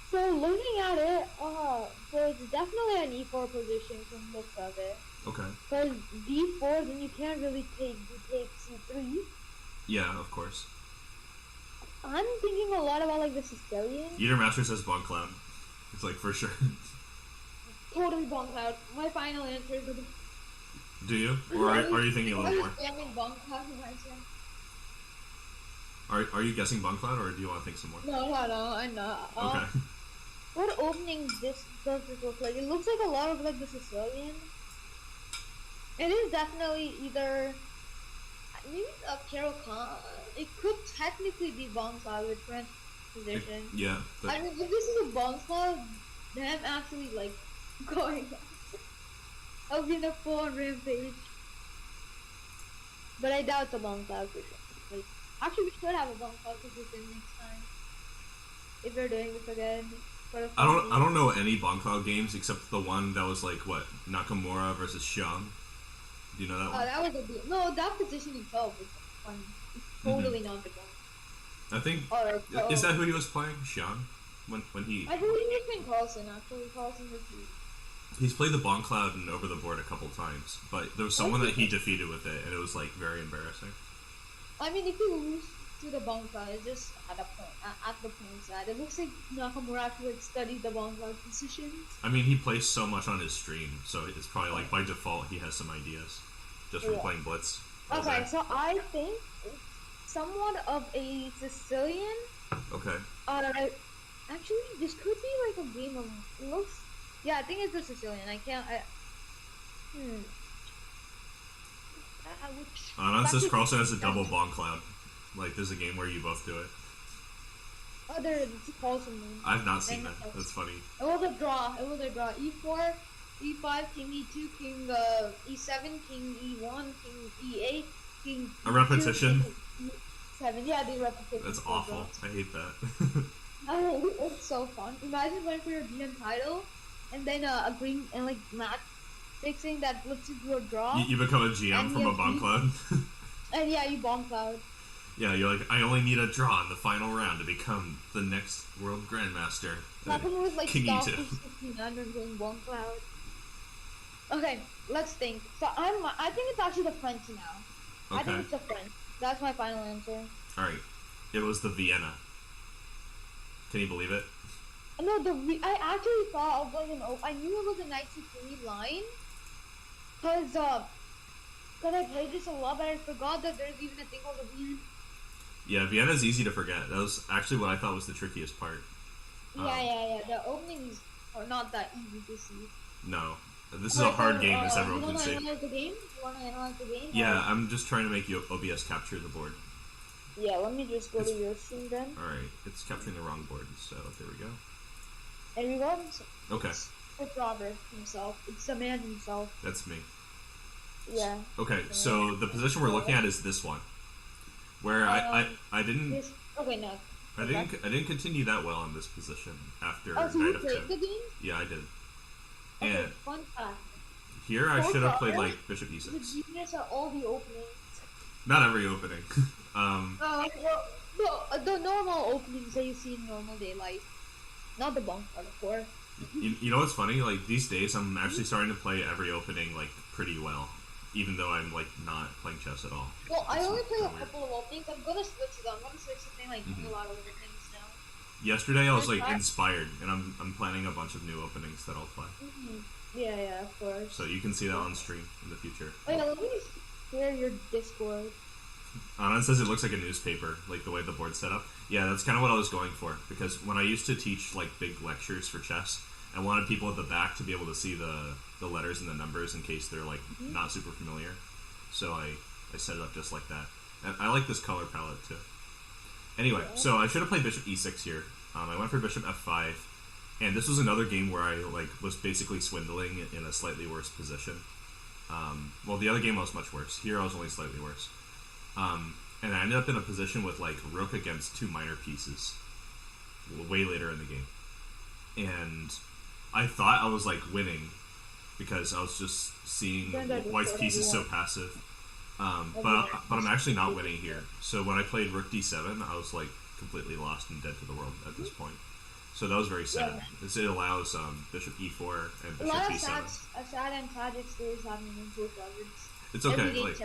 So looking at it, so it's definitely an E4 position from the looks of it. Okay. Because D4, then you can't really take C3. Yeah, of course. I'm thinking a lot about like the Sicilian. Eater Master says Bon Cloud. It's like for sure. Totally Bon Cloud. My final answer is Do you? Or are you thinking a little more? Are you guessing Bon Cloud, or do you want to think some more? No, I'm not. Okay. What opening does this look like? It looks like a lot of like the Sicilian. It is definitely either maybe a Carol Khan. It could technically be Bon Cloud with French position. Yeah. I mean, if this is a Bon Cloud, then I'm actually like going. I'll be in a full rampage. But I doubt it's a Bon Cloud for sure. Like, actually, we should have a Bon Cloud position next time. If we're doing this again. I don't know any Bon Cloud games except the one that was like, what, Nakamura versus Xiang? Do you know that one? Oh, that was a deal. No, that position itself was fun. It's totally not the one. I think, is that who he was playing? Xiang? When he... I believe he's playing Carlson, actually. Carlson was He's played the Bon Cloud and over the board a couple times, but there was someone that he defeated with it, and it was like very embarrassing. I mean, if you lose, to the Bonka is just at a point, at the point that it looks like Nakamura actually like studied the Bonka positions. I mean, he plays so much on his stream, so it's probably like by default he has some ideas just from playing Blitz. Okay, so I think somewhat of a Sicilian. Okay. Actually, this could be like a game of looks. Yeah, I think it's a Sicilian. I can't. Anan says Carlson has a double bomb cloud. Like, there's a game where you both do it. Oh, there's Carlson. I've not seen that. That's funny. It was a draw. E4, E5, King E2, King E7, King E1, King E8, King a repetition. E7. Yeah, the repetition. That's awful. I hate that. Oh, it's so fun. Imagine going for your DM title, and then a green and like match fixing that flips into a draw. You become a GM from a bomb cloud. And yeah, you bomb cloud. Yeah, you're like, I only need a draw in the final round to become the next world grandmaster. Nothing was like King stop E2. 1600 doing bomb cloud. Okay, let's think. So I think it's actually the French now. Okay. I think it's the French. That's my final answer. Alright. It was the Vienna. Can you believe it? No, I actually thought of like I knew it was a knight c3 line, cause I played this a lot, but I forgot that there's even a thing called a Vienna. Yeah, Vienna's easy to forget. That was actually what I thought was the trickiest part. Yeah. The openings are not that easy to see. No, this is a hard game, as everyone can see. You want to analyze the game? Yeah, I'm just trying to make you OBS capture the board. Yeah, let me just go to your stream then. Alright, it's capturing the wrong board, so there we go. There we go. Okay. It's Robert himself. It's the man himself. That's me. Yeah. Okay, so the position we're looking at is this one, where I didn't. Okay, no. I didn't continue that well in this position after so you Knight played F2. the game? Yeah, I did. Okay, And fun fact. here I should have played like Bishop The E6. genius at all the openings. Not every opening. The normal openings that you see in normal day life. Not the bunk hardcore. You know what's funny? Like these days, I'm actually starting to play every opening like pretty well, even though I'm like not playing chess at all. Well, I only play a couple of openings. I'm gonna switch it up. I'm gonna switch to playing like a lot of openings now. Yesterday, I was like inspired, and I'm planning a bunch of new openings that I'll play. Yeah, of course. So you can see that on stream in the future. Oh yeah, let me share your Discord. Anand says it looks like a newspaper, like the way the board's set up. Yeah, that's kind of what I was going for, because when I used to teach like big lectures for chess, I wanted people at the back to be able to see the letters and the numbers in case they're like not super familiar. So I set it up just like that. And I like this color palette too. Anyway, so I should have played Bishop E6 here. I went for Bishop F5, and this was another game where I like was basically swindling in a slightly worse position. Well, the other game was much worse. Here I was only slightly worse. And I ended up in a position with like rook against two minor pieces way later in the game. And I thought I was like winning because I was just seeing white's pieces so passive. But I'm actually not winning here. So when I played rook d7, I was like completely lost and dead to the world at this point. So that was very sad. It allows bishop e4 and bishop e7. A sad and tragic stories happening in both records. It's okay. Like,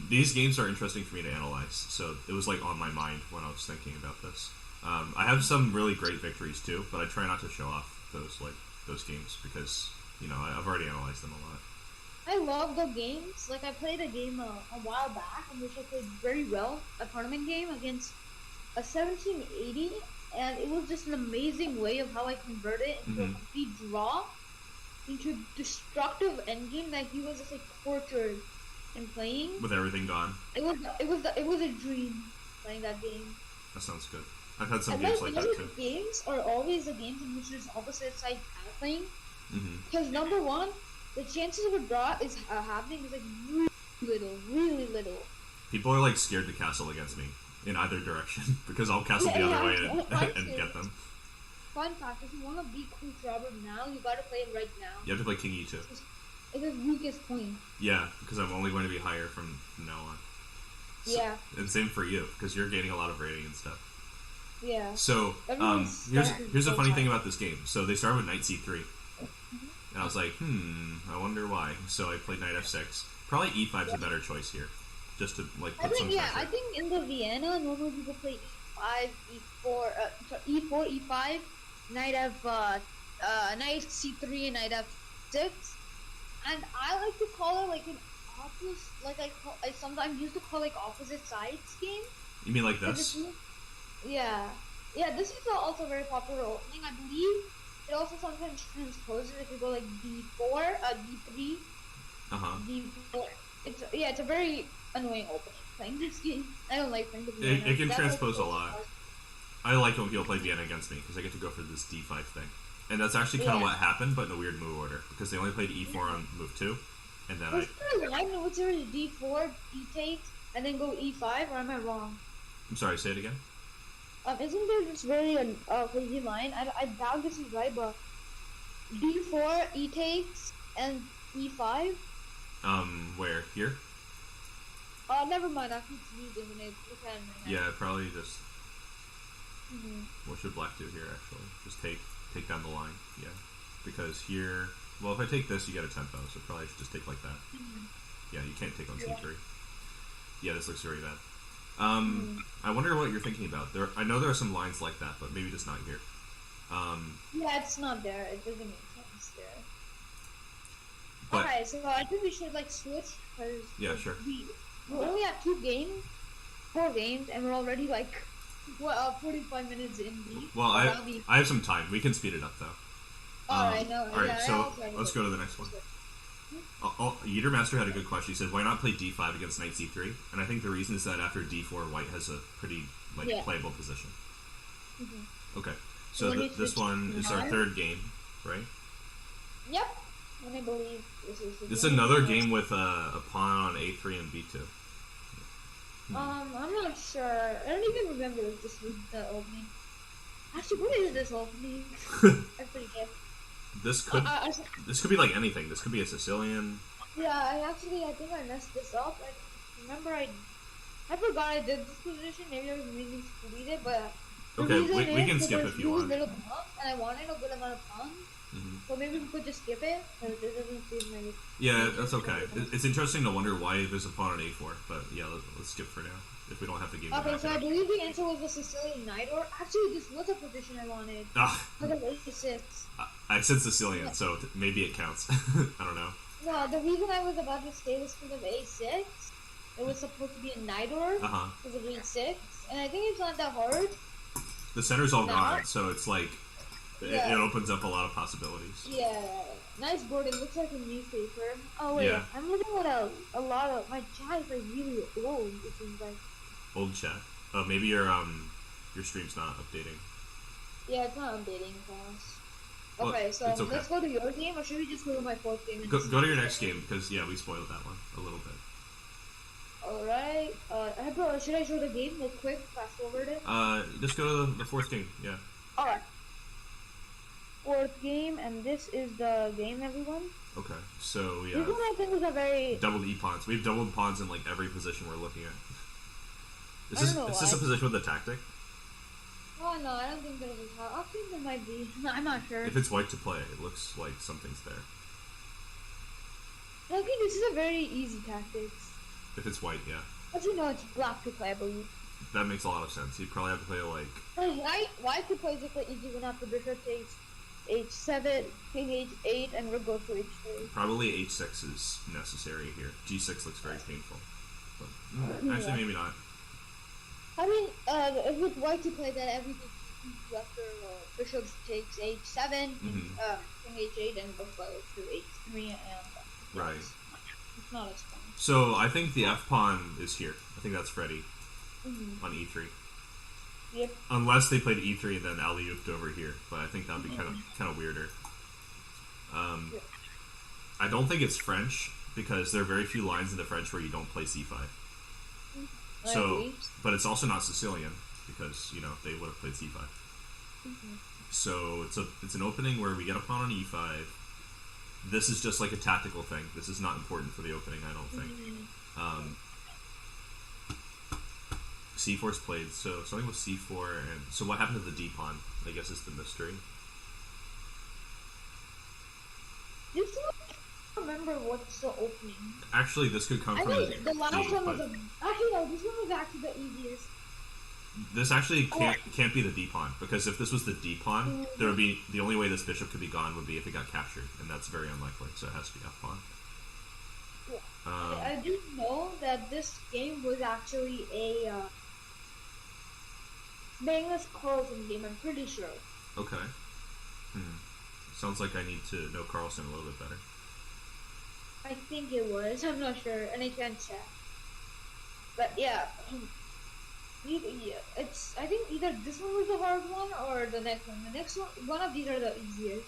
these games are interesting for me to analyze, so it was like on my mind when I was thinking about this. I have some really great victories too, but I try not to show off those games because I've already analyzed them a lot. I love the games. Like I played a game a while back in which I played very well, a tournament game against a 1780, and it was just an amazing way of how I converted it into a complete draw, into a destructive endgame that he was just like tortured in playing. With everything gone. It was a dream playing that game. That sounds good. I've had some games like that too. Games are always the games in which there's opposite side pathing. Because number one, the chances of a draw is happening is like really little. People are like scared to castle against me in either direction because I'll castle the other way and get them. Fun fact: if you want to beat Queen Robert now, you gotta play it right now. You have to play King E2. It's his weakest point. Yeah, because I'm only going to be higher from now on. So, yeah. And same for you, because you're gaining a lot of rating and stuff. Yeah. So, here's the funny thing about this game. So they started with knight c3. And I was like, I wonder why. So I played knight f6. Probably e5 is a better choice here. just to like I put some think pressure. I think in the Vienna normally people play e5, e4, e4, e5, knight f knight c3 and knight f6, and I like to call it like an opposite, like I sometimes used to call like opposite sides game. You mean like this? Yeah, this is also very popular opening. I believe it also sometimes transposes if you go like d4, d3, d4. It's a very annoying opening playing this game. I don't like playing the Vienna. It can transpose a lot. I like when people play Vienna against me because I get to go for this d5 thing, and that's actually kind of what happened, but in a weird move order because they only played e4 on move 2, and then was there a line in which there was d4, e takes, and then go e5, or am I wrong? I'm sorry, say it again. Isn't there this very crazy line? I doubt this is right, but d4, e takes, and e5. Where here? Never mind. I keep using the name. Yeah, probably just. What should black do here? Actually, just take down the line. Yeah, because here. Well, if I take this, you get a tempo, so probably I should just take like that. Yeah, you can't take on c3. Yeah, this looks very bad. I wonder what you're thinking about. I know there are some lines like that, but maybe just not here. Yeah, it's not there. It doesn't make sense there. But, okay, so I think we should like switch because yeah, sure. We only have 4 games, and we're already like 45 minutes in. Well, I have some time. We can speed it up though. Alright, so let's go to the next one. Yeatermaster had a good question. He said, "Why not play d5 against knight c3?" And I think the reason is that after d4, white has a pretty playable position. Okay, so this one is our 3rd game, right? Yep. And I believe this is. It's another game with a pawn on a3 and b2. I'm not sure. I don't even remember if this was the opening. Actually, what is this opening? I forget. This could be like anything. This could be a Sicilian. Yeah, I think I messed this up. I remember I forgot I did this position. Maybe I was meaning to delete it, but okay, we can skip if you want. Little pawns, and I wanted a good amount of pawns. So maybe we could just skip it, because it doesn't seem like. Yeah, that's okay. It's interesting to wonder why there's a pawn on a4, but yeah, let's skip for now. If we don't have to game. Okay, so I believe the answer was the Sicilian knight, or actually, this was a position I wanted. Because of a6. I said Sicilian, so maybe it counts. I don't know. No, the reason I was about to say was because of a6. It was supposed to be a knight or because of a6, and I think it's not that hard. The center's all gone, so it's like it opens up a lot of possibilities. Yeah, nice board. It looks like a newspaper. Oh wait, I'm looking at a lot of my chat is like really old. It seems like. Old chat. Oh, maybe your stream's not updating. Yeah, it's not updating fast. Okay, so let's go to your game, or should we just go to my 4th game? Go to your next game, because, we spoiled that one a little bit. Alright, should I show the game real quick, fast forward it? Just go to the 4th game, yeah. Alright. 4th game, and this is the game, everyone. Okay, so, This one I think is a very... doubled e-pawns. We've doubled pawns in, like, every position we're looking at. Is this a position with a tactic? Oh no, I don't think there's a tactic. I think there might be. I'm not sure. If it's white to play, it looks like something's there. I think this is a very easy tactics. If it's white, yeah. Actually, no, it's black to play, I believe. That makes a lot of sense. You'd probably have to play, like... White to play is just easy when after bishop takes h7, king h8, and rook goes to h3. Probably h6 is necessary here. g6 looks very painful. But, actually, maybe not. I mean, with white to play that, everything after bishop takes h7, king h8, and rook goes to h3, and right. It's not as fun. So I think the f pawn is here. I think that's ready on e3. Yep. Unless they played e3 and then alley-ooped over here, but I think that'd be kind of weirder. I don't think it's French because there are very few lines in the French where you don't play c5. So, but it's also not Sicilian because they would have played c5. So it's an opening where we get a pawn on e5. This is just like a tactical thing. This is not important for the opening, I don't think. c4's played, so something with c4, and so what happened to the d pawn? I guess is the mystery. This one remember what's the opening. Actually, this could come from the last one was actually no, this one was actually the easiest. This actually can't be the D pawn, because if this was the D pawn, there would be the only way this bishop could be gone would be if it got captured, and that's very unlikely. So it has to be F pawn. I do know that this game was actually a Magnus Carlsen game. I'm pretty sure. Okay. Sounds like I need to know Carlsen a little bit better. I think it was. I'm not sure, and I can't check. But yeah. It's. I think either this one was the hard one or the next one. The next one of these are the easiest.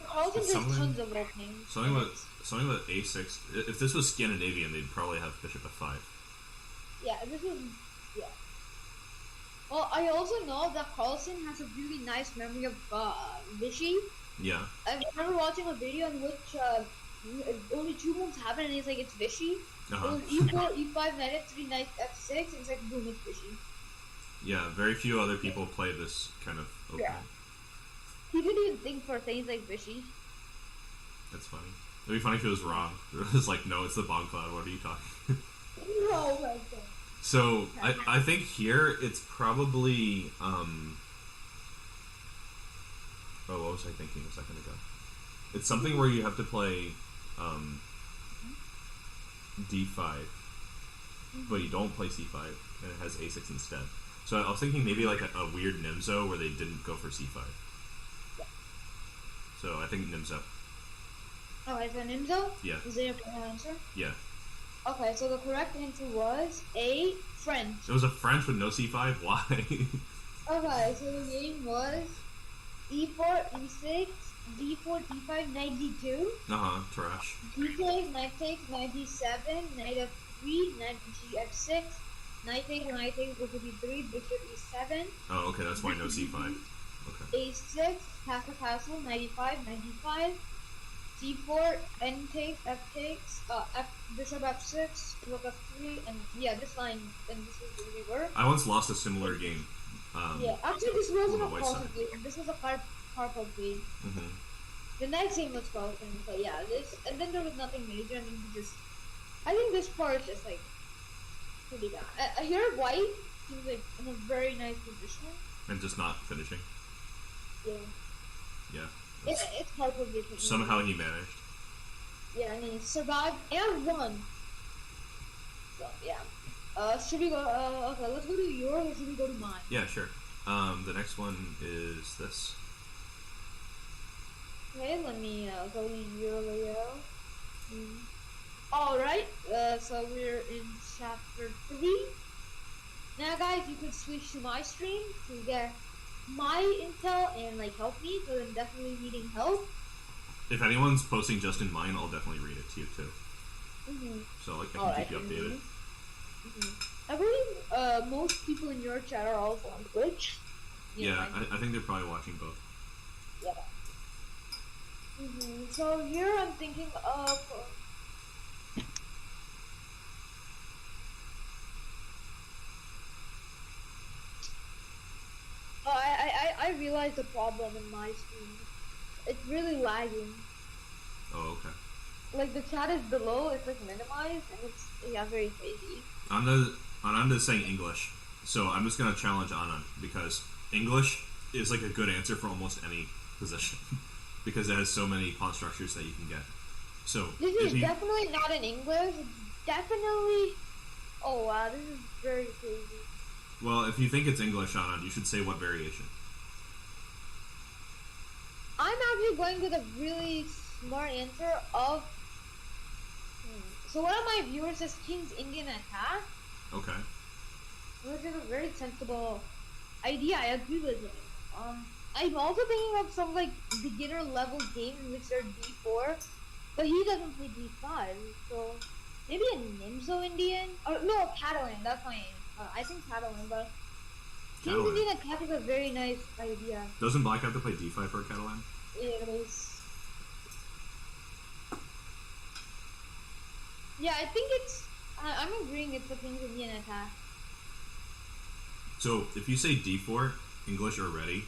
Carlsen does tons of openings. Something about A6. If this was Scandinavian, they'd probably have bishop F5. Yeah, this is. Yeah. Well, I also know that Carlsen has a really nice memory of Vichy. Yeah. I remember watching a video in which only 2 moves happen, and it's like it's Vichy. It was E4, E5, knight F3, knight F6, and it's like boom, it's Vichy. Yeah, very few other people play this kind of opening. Yeah. He didn't even think for things like Vichy. That's funny. It'd be funny if it was wrong. It was like, no, it's the bomb cloud. What are you talking? No, my God. So I think here it's probably oh, what was I thinking a second ago? It's something where you have to play D5, but you don't play C5, and it has A6 instead. So I was thinking maybe like a weird Nimzo where they didn't go for C5. Yeah. So I think Nimzo. Okay, so Nimzo? Yeah. Is there a final answer? Yeah. Okay, so the correct answer was A, French. It was a French with no C5? Why? Okay, so the game was E4, E6, D4, D5, knight D2. Trash. D takes, knight D7, knight F3, knight G6, knight takes, rook B3, bishop E7. Oh, okay, that's why no C5. Okay. A6, castle, knight E5, knight D5. D4, N takes, F takes, bishop F6, rook F3, and yeah, this line, and this is where we were. I once lost a similar game. Yeah, actually this wasn't a Carlsen game, this was a Karpov game. The next game was Carlsen, so yeah, this, and then there was nothing major, and then we just, I think this part is just like, pretty bad. Here, white seems like in a very nice position. And just not finishing. Yeah. Yeah. It's Karpov. Somehow he managed. Yeah, and he survived and won. So, yeah. Should we go, okay, let's go to yours or should we go to mine? Yeah, sure. The next one is this. Okay, let me go to your layout. Alright, so we're in chapter 3. Now guys, you could switch to my stream to get my intel and like help me, because I'm definitely needing help. If anyone's posting just in mine, I'll definitely read it to you too. So like I can keep you updated. I believe most people in your chat are also on Twitch. Yeah, I think they're probably watching both. Yeah. So here I'm thinking of I realized the problem in my stream. It's really lagging. Oh, okay. Like the chat is below, it's like minimized, and it's very crazy. Ananda's saying English, so I'm just gonna challenge Anand because English is like a good answer for almost any position because it has so many pawn structures that you can get. So this is definitely not in English. It's definitely. Oh wow, this is very crazy. Well, if you think it's English, Anand, you should say what variation. I'm actually going with a really smart answer of. So one of my viewers says King's Indian attack. Okay. Which is a very sensible idea. I agree with it. I'm also thinking of some like beginner level game in which they're D4, but he doesn't play D5. So maybe a Nimzo Indian or no Catalan. That's my I think Catalan, but King's Indian attack is a very nice idea. Doesn't Black have to play D5 for Catalan? Yeah, it is. Yeah, I think it's. I'm agreeing it's a King's Indian attack. So if you say D4, English or ready,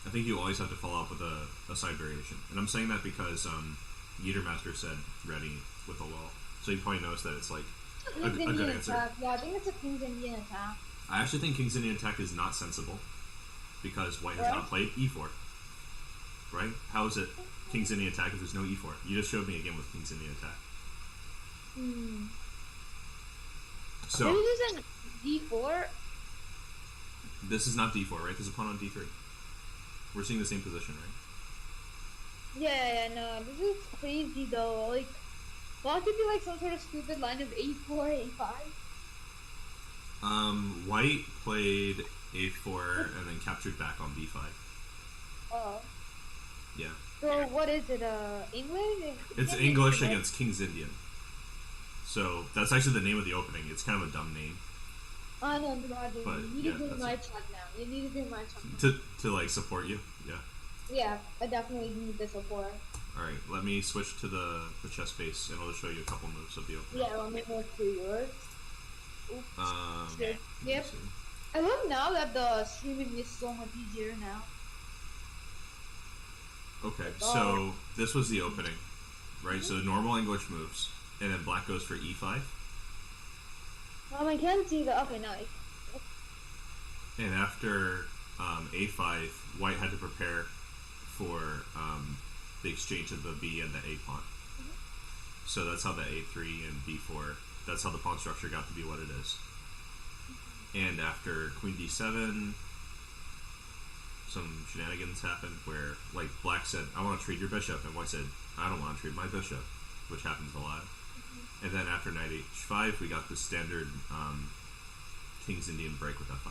I think you always have to follow up with a side variation. And I'm saying that because Yeatermaster said ready with a lull. So you probably noticed that it's like a good answer. Attack. Yeah, I think it's a King's Indian attack. I actually think King's Indian attack is not sensible because white has not played e4. Right? How is it King's Indian attack if there's no e4? You just showed me a game with King's Indian attack. So maybe this is d4. This is not d4, right? This is a pawn on d3. We're seeing the same position, right? Yeah, no, this is crazy though. Like, well, it could be like some sort of stupid line of a4, a5. White played a4 and then captured back on b5. Oh. Yeah. So what is it? English? It's English against King's Indian. So that's actually the name of the opening. It's kind of a dumb name. I know, Roger. But, you need to do my chat now. You need to do my chat. To like support you. Yeah. Yeah, I definitely need the support. All right, let me switch to the chess base, and I'll just show you a couple moves of the opening. Yeah, let me go through yours. Oops. Yep. See. I love now that the streaming is so much easier now. Okay, so this was the opening, right? So normal English moves, and then black goes for e5. I can't see the. Okay, now. And after a5, white had to prepare for the exchange of the b and the a pawn. So that's how the a3 and b4. That's how the pawn structure got to be what it is. And after queen d7, some shenanigans happened where, like, black said, I want to trade your bishop, and white said, I don't want to trade my bishop, which happens a lot. And then after knight h5, we got the standard King's Indian break with f5.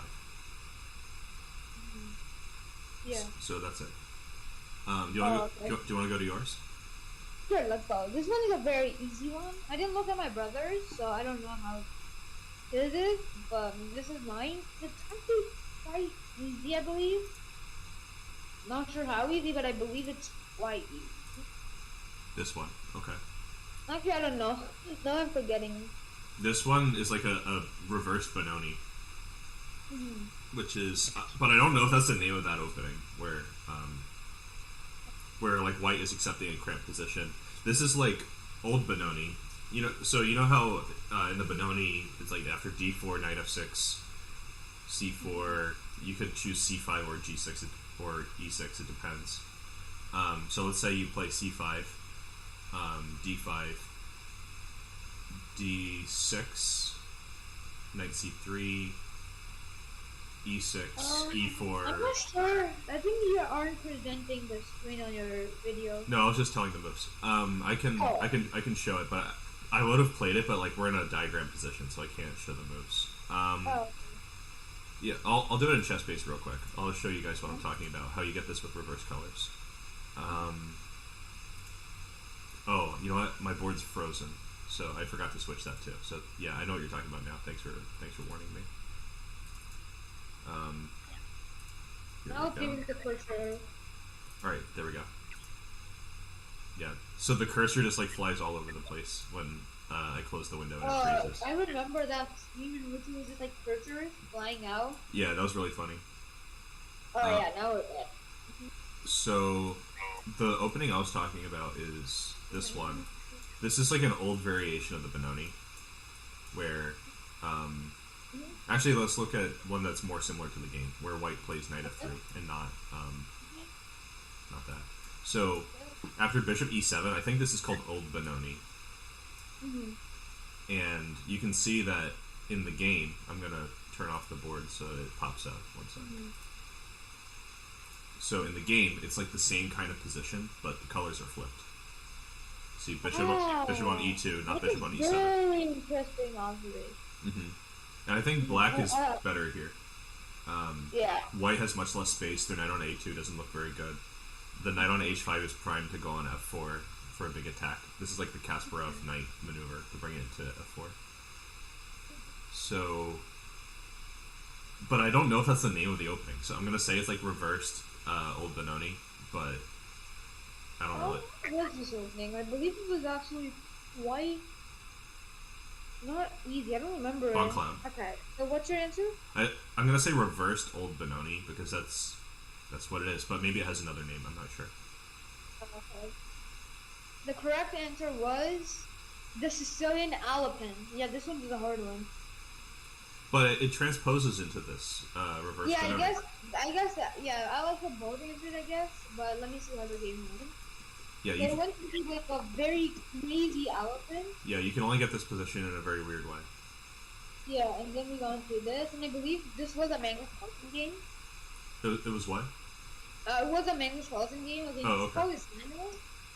Yeah. So that's it. Do you want to go to yours? Sure, let's go. This one is a very easy one. I didn't look at my brother's, so I don't know how it is, but this is mine. It's actually quite easy, I believe. Not sure how easy, but I believe it's quite easy. This one, okay. Actually, I don't know. Now I'm forgetting. This one is like a reverse Benoni, which is, but I don't know if that's the name of that opening, where like white is accepting a cramped position. This is like old Benoni, so you know how in the Benoni it's like after d4, knight f6, c4, you could choose c5 or g6 or e6, it depends. So let's say you play c5, d5, d6, knight c3, e6, e4. I'm not sure. I think you aren't presenting the screen on your video. No, I was just telling the moves. I can show it, but I would have played it, but like we're in a diagram position, so I can't show the moves. Yeah, I'll do it in chess base real quick. I'll just show you guys what I'm talking about. How you get this with reverse colors. Oh, you know what? My board's frozen, so I forgot to switch that too. So yeah, I know what you're talking about now. Thanks for warning me. I'll give you the cursor. Alright, there we go. Yeah, so the cursor just like flies all over the place when I close the window and it freezes. I remember that scene in which it was just like cursor flying out. Yeah, that was really funny. Yeah, now we're good. So, the opening I was talking about is this one. This is like an old variation of the Benoni, where, actually let's look at one that's more similar to the game, where white plays knight f3, and not that. So, after bishop e7, I think this is called old Benoni. And you can see that in the game, I'm going to turn off the board so that it pops out. One second. So in the game, it's like the same kind of position, but the colors are flipped. See, bishop on e2, not bishop on e7. Very interesting observation. And I think black is better here. Yeah. White has much less space. Their knight on a2 doesn't look very good. The knight on h5 is primed to go on f4 for a big attack. This is like the Kasparov knight maneuver to bring it to f4. So, but I don't know if that's the name of the opening, so I'm going to say it's like reversed old Benoni, but I don't know it. What was this opening? I believe it was actually quite not easy. I don't remember Bon it. Clown. Okay, so what's your answer? I'm going to say reversed old Benoni because that's That's what it is, but maybe it has another name. I'm not sure. Okay. The correct answer was the Sicilian Alpine. Yeah, this one was a hard one. But it transposes into this reverse. Yeah, I guess that, yeah, I like the both answers, I guess. But let me see how the game went. Yeah, It went to be like a very crazy elephant. Yeah, you can only get this position in a very weird way. Yeah, and then we got into this, and I believe this was a Magnus Carlsen game. It was what? It was a Magnus Carlsen game. Against okay.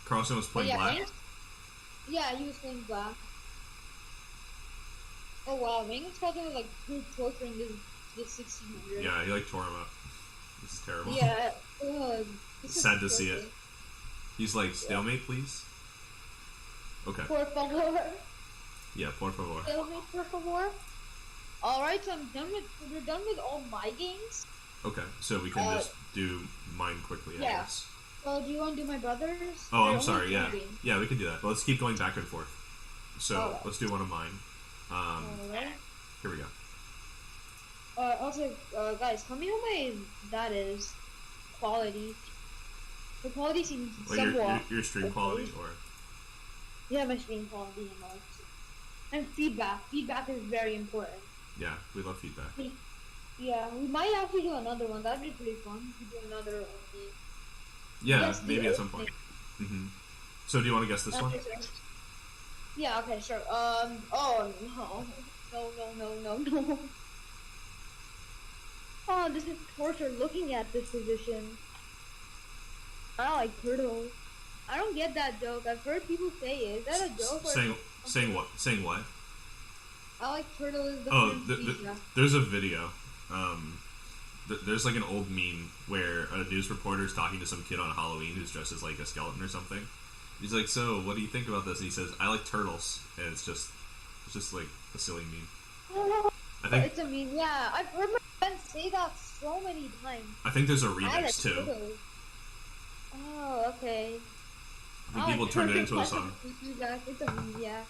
Carlsen was playing black? Yeah, he was playing black. Oh wow, Magnus Carlsen was like torturing this 1600. Yeah, he like tore him up. This is terrible. Yeah, sad to see it. He's like, stalemate, please? Okay. Por favor. Yeah, por favor. Stalemate, por favor. Alright, so we're done with all my games. Okay, so we can just do mine quickly, I guess. So do you want to do my brother's? Oh, I'm sorry, yeah. Yeah, we can do that, but let's keep going back and forth. So, let's do one of mine. Alright. Here we go. Also, guys, tell me how my that is. Quality. The quality seems somewhat... Your stream quality, or...? Yeah, my stream quality and feedback. Feedback is very important. Yeah, we love feedback. Yeah, we might actually do another one. That'd be pretty fun. We do another yeah, maybe at some point. So do you want to guess this one? Yeah, okay, sure. Oh, no. Oh, this is torture looking at this position. I like turtle. I don't get that joke. I've heard people say it. Is that a joke? Saying what? Saying what? I like turtle is the there's a video. There's like an old meme where a news reporter's talking to some kid on Halloween who's dressed as like a skeleton or something. He's like, so what do you think about this? And he says, I like turtles. And it's just like a silly meme. I think it's a meme. Yeah, I've heard my friends say that so many times. I think there's a remix too. Turtles. Oh, okay. I think people turned it into a song. It's a meme, yeah.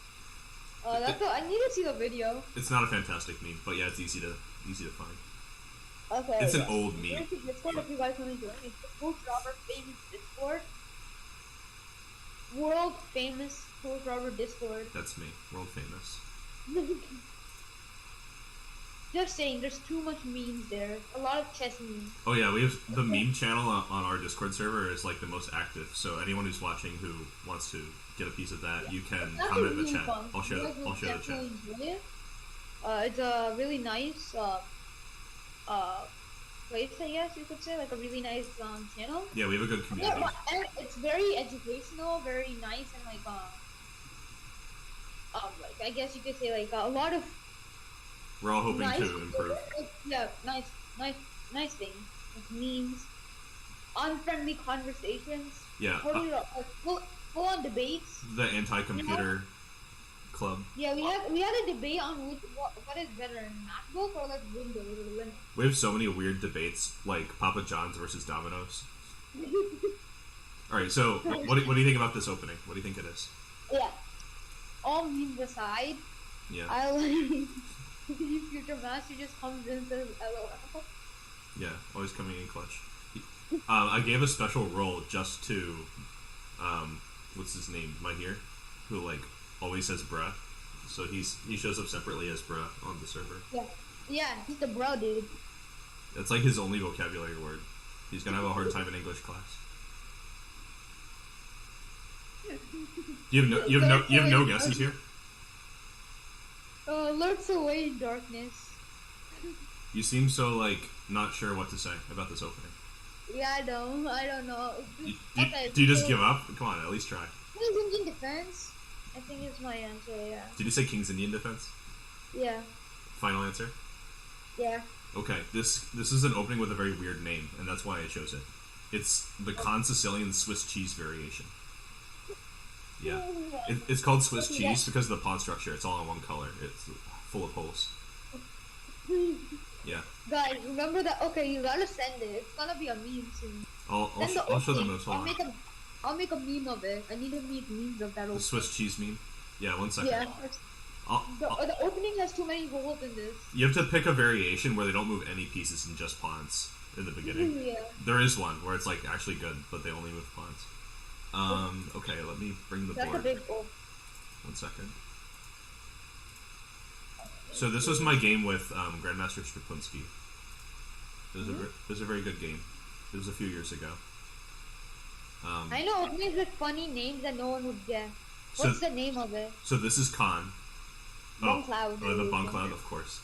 I need to see the video. It's not a fantastic meme, but yeah, it's easy to find. Okay. It's an old meme. Discord if you guys want to join. It's the Coach Robert famous Discord. World famous Coach Robert Discord. That's me. World famous. Just saying, there's too much memes there. A lot of chess memes. Oh yeah, we have the meme channel on our Discord server is like the most active. So anyone who's watching who wants to get a piece of that, you can comment in the chat. Fun. I'll share the chat. It's a really nice place, I guess you could say, like a really nice channel. Yeah, we have a good community. Yeah, and it's very educational, very nice, and like I guess you could say like a lot of. We're all hoping to improve. Yeah, nice things. Like memes, unfriendly conversations. Yeah. Full on debates. The anti-computer club. Yeah, we had a debate on what is better, MacBook or like Windows or Linux. We have so many weird debates, like Papa John's versus Domino's. All right, so what do you think about this opening? What do you think it is? Yeah. All memes aside. Yeah. I like Future Master just comes in and says LOL. Yeah, always coming in clutch. I gave a special role just to, what's his name, Mahir, who like always says bruh. So he shows up separately as bruh on the server. Yeah, he's the bro dude. That's like his only vocabulary word. He's gonna have a hard time in English class. You have no guesses here? Lurks away in darkness. You seem so like not sure what to say about this opening. Yeah, I don't know. Do you just give up? Come on, at least try. King's Indian Defense. I think it's my answer. Yeah. Did you say King's Indian Defense? Yeah. Final answer? Yeah. Okay, this is an opening with a very weird name, and that's why I chose it. It's the Con Sicilian Swiss cheese variation. Yeah. It's called Swiss cheese because of the pawn structure. It's all in one color. It's full of holes. Yeah. Guys, remember that? Okay, you gotta send it. It's gonna be a meme soon. I'll show the notes. I'll make a meme of it. I need to make memes of that opening. The Swiss cheese meme? Yeah, 1 second. Yeah. The opening has too many holes in this. You have to pick a variation where they don't move any pieces and just pawns. in the beginning. Yeah. There is one where it's like actually good, but they only move pawns. Okay, let me bring the That's board. a big goal. 1 second. So this was my game with Grandmaster Strapunski. It was a very good game. It was a few years ago. I know, it names with funny names that no one would guess. What's the name of it? So this is Khan. Bong Cloud. Oh, the Bong Cloud, of course.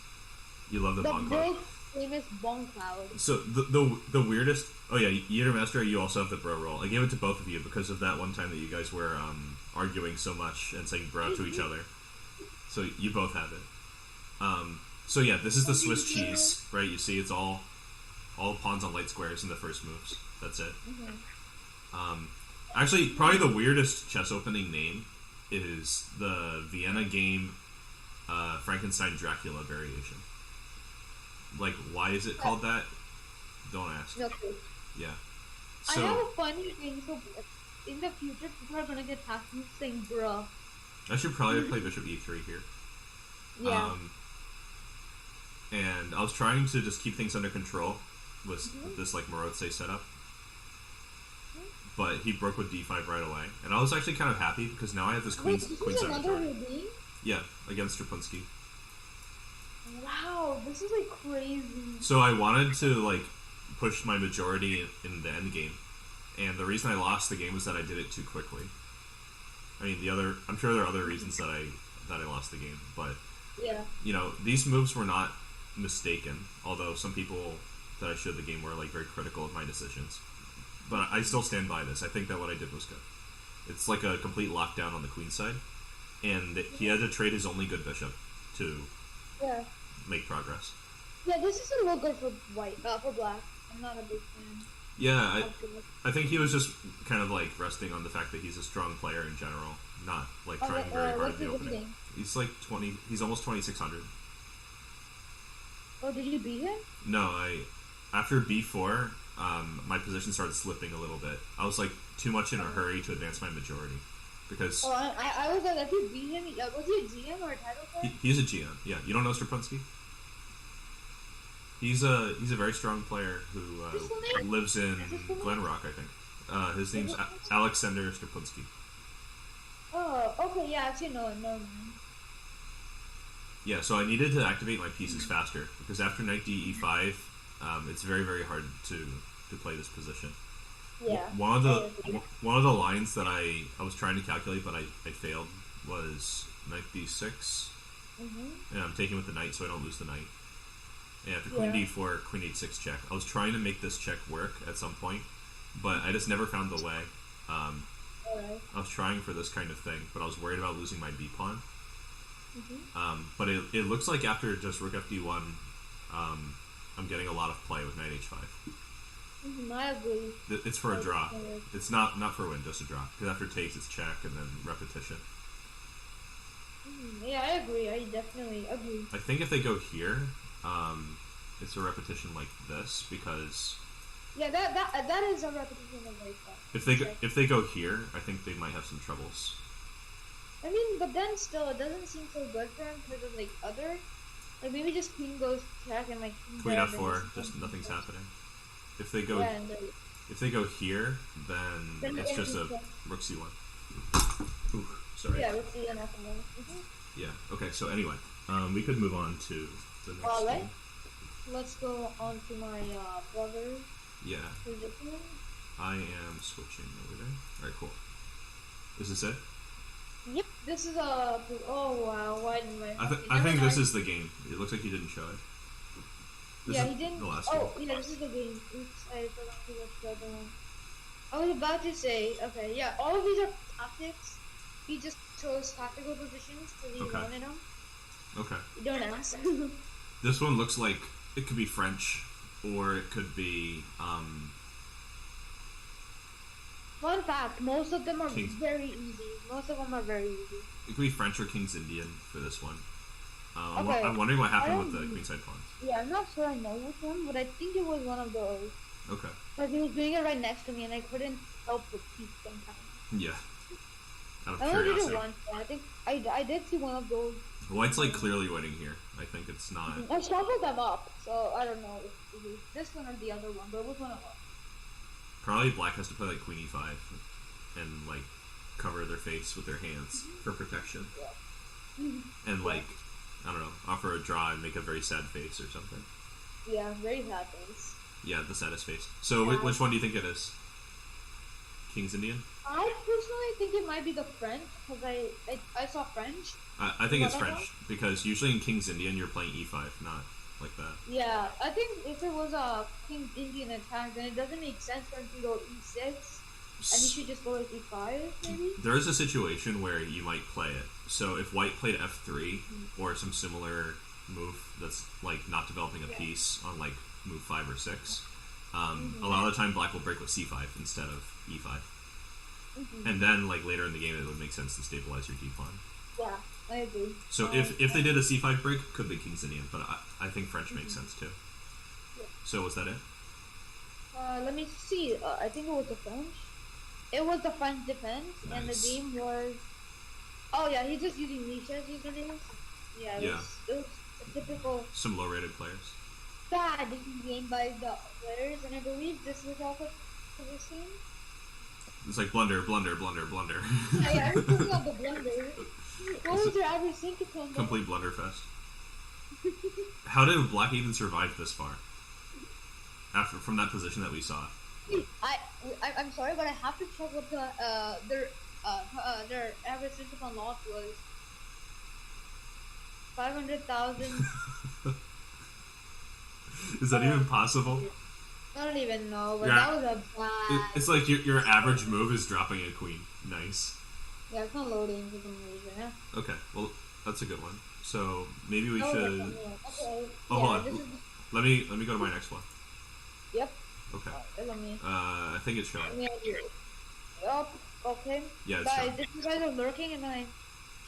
You love the Bong Cloud. The big famous Bong Cloud. So the weirdest. Oh yeah, Yeater Master, you also have the bro roll. I gave it to both of you because of that one time that you guys were arguing so much and saying bro to each other. So you both have it. So yeah, this is the Swiss cheese, right? You see, it's all pawns on light squares in the first moves. That's it. Actually, probably the weirdest chess opening name is the Vienna game Frankenstein Dracula variation. Like, why is it called that? Don't ask. No clue. Yeah. I So, have a funny thing. So in the future, people are gonna get tattoos saying "bruh." I should probably play Bishop E3 here. Yeah. And I was trying to just keep things under control with this like Morozze setup. But he broke with D5 right away. And I was actually kind of happy because now I have this queenside majority. Game? Yeah, against Strapunski. Wow, this is like crazy. So I wanted to like push my majority in the end game. And the reason I lost the game was that I did it too quickly. I mean, I'm sure there are other reasons that I lost the game, but yeah, you know, these moves were not mistaken. Although some people that I showed the game were like very critical of my decisions, but I still stand by this. I think that what I did was good. It's like a complete lockdown on the queen side, and he had to trade his only good bishop to make progress. Yeah, this doesn't look good for white, for black. I'm not a big fan. Yeah, I think he was just kind of like resting on the fact that he's a strong player in general, not like trying very hard at the opening. He's like 20. He's almost 2600. Oh, did you beat him? No, after B4, my position started slipping a little bit. I was like too much in a hurry to advance my majority because. Oh, I was like, if you beat him, was he a GM or a title player? He's a GM. Yeah, you don't know Strapunski? He's a very strong player who lives in Glen Rock, I think. His name's Alexander Strapunski. Oh, okay, yeah, actually, no. Yeah, so I needed to activate my pieces faster because after knight d e5, it's very, very hard to play this position. Yeah. One of the lines that I was trying to calculate but I failed was knight d6, and I'm taking with the knight so I don't lose the knight. And after queen d4, queen h6 check. I was trying to make this check work at some point, but I just never found the way. I was trying for this kind of thing, but I was worried about losing my b pawn. But it looks like after just rook fd1, I'm getting a lot of play with knight h5. I agree. It's for a draw. It's not for a win, just a draw. Because after takes, it's check and then repetition. Yeah, I agree. I definitely agree. I think if they go here, it's a repetition like this because. Yeah, that is a repetition of like that. If they go here, I think they might have some troubles. I mean, but then still, it doesn't seem so good for him because of like other, like maybe just queen goes check and like queen f4, just nothing's happening. If they go here, then it's just a rook c1. Ooh, sorry. Yeah, rook c1 f1. Yeah. Okay. So anyway, we could move on to the next game. Let's go on to my brother's position. I am switching over there. All right. Cool. Is this it? Yep. This is a. Oh wow! Why didn't I think this is the game. It looks like he didn't show it. This he didn't. The last game. Yeah, this is the game. Oops, I forgot to watch the other one. I was about to say, okay, yeah, all of these are tactics. He just chose tactical positions because he wanted them. Okay. You don't ask. This one looks like it could be French, or it could be. Fun fact: most of them are very easy. Most of them are very easy. It could be French or King's Indian for this one. I'm wondering what happened with the queenside pawns. Yeah, I'm not sure I know which one, but I think it was one of those. Okay. Because he was doing it right next to me, and I couldn't help but peek sometimes. Yeah. Out of I only curiosity. did it once. I think I did see one of those White's like clearly winning here. I think it's not. I shuffled them up, so I don't know if it's this one or the other one, but which one it was? Probably black has to play like queen e5 and like cover their face with their hands for protection. Yeah. And like, I don't know, offer a draw and make a very sad face or something. Yeah, very sad face. Yeah, the saddest face. So Yeah. which one do you think it is? King's Indian? I personally think it might be the French, because I saw French. I think it's French, because usually in King's Indian you're playing e5, not like that. Yeah, I think if it was a King's Indian attack, then it doesn't make sense for him to go e6, and he should just go like e5, maybe? There is a situation where you might play it. So if white played f3, or some similar move that's like not developing a piece on like move 5 or 6, a lot of the time black will break with c5 instead of e5. And then like later in the game it would make sense to stabilize your d-pawn. Yeah, I agree. So if they did a c5 break, could be King's Indian, but I think French makes sense too. Yeah. So was that it? Let me see. I think it was the French. It was the French defense, and the game was... Oh yeah, he's just using Nisha's usernames. Yeah, it was a typical... Some low-rated players. Bad game by the players, and I believe this was also for this game. It's like blunder, blunder, blunder, blunder. Yeah, I was talking about the blunder. What was your average syncopon? Complete blunderfest. How did black even survive this far? From that position that we saw. I'm sorry, but I have to check what their average syncopon loss was. 500,000. Is that even possible? I don't even know, but that was a bad... It's like your average move is dropping a queen. Nice. Yeah, it's not loading for some reason, yeah. Okay, well, that's a good one. So, maybe we should... Okay. Oh, hold on. Let me go to my next one. Yep. Okay. Let me... I think it's showing. Yep, okay. Yeah, it's guys, showing. if you guys are lurking in my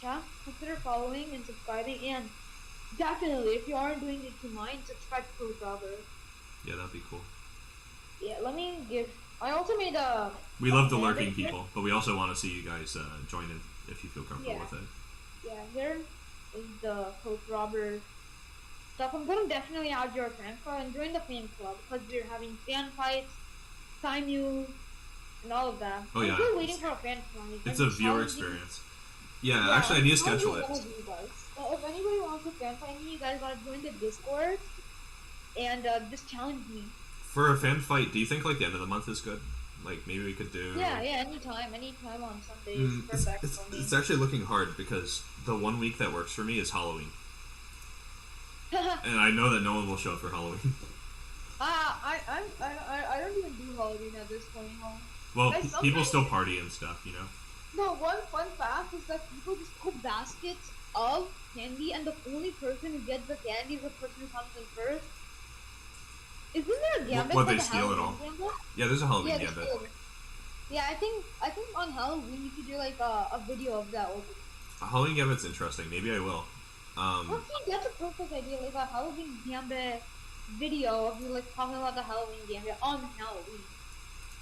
chat, consider following and subscribing, and definitely, if you aren't doing it to mine, subscribe to Robber. Yeah, that'd be cool. Yeah, let me give... I also made a... We love the lurking people, but we also want to see you guys join in if you feel comfortable with it. Yeah, here is the Coach Robert stuff. I'm going to definitely add your fan club and join the fan club, because we're having fan fights, time use, and all of that. Oh, yeah. I'm still waiting for a fan club. It's a viewer experience. Yeah, actually, I need to schedule it. If anybody wants a fan fight, you guys want to join the Discord and just challenge me. For a fan fight, do you think like the end of the month is good? Like maybe we could do... Yeah, anytime on Sundays. Perfect for me. It's actually looking hard because the 1 week that works for me is Halloween. And I know that no one will show up for Halloween. I don't even do Halloween at this point, Well, people still party and stuff, you know? No, one fun fact is that people just put baskets of candy, and the only person who gets the candy is the person who comes in first. Isn't there a gambit? What, they steal it all? Gambit? Yeah, there's a Halloween gambit. Yeah, I think on Halloween you should do like a video of that. A Halloween gambit's interesting. Maybe I will. Okay, that's a perfect idea. Like a Halloween gambit video of you like talking about the Halloween gambit on Halloween.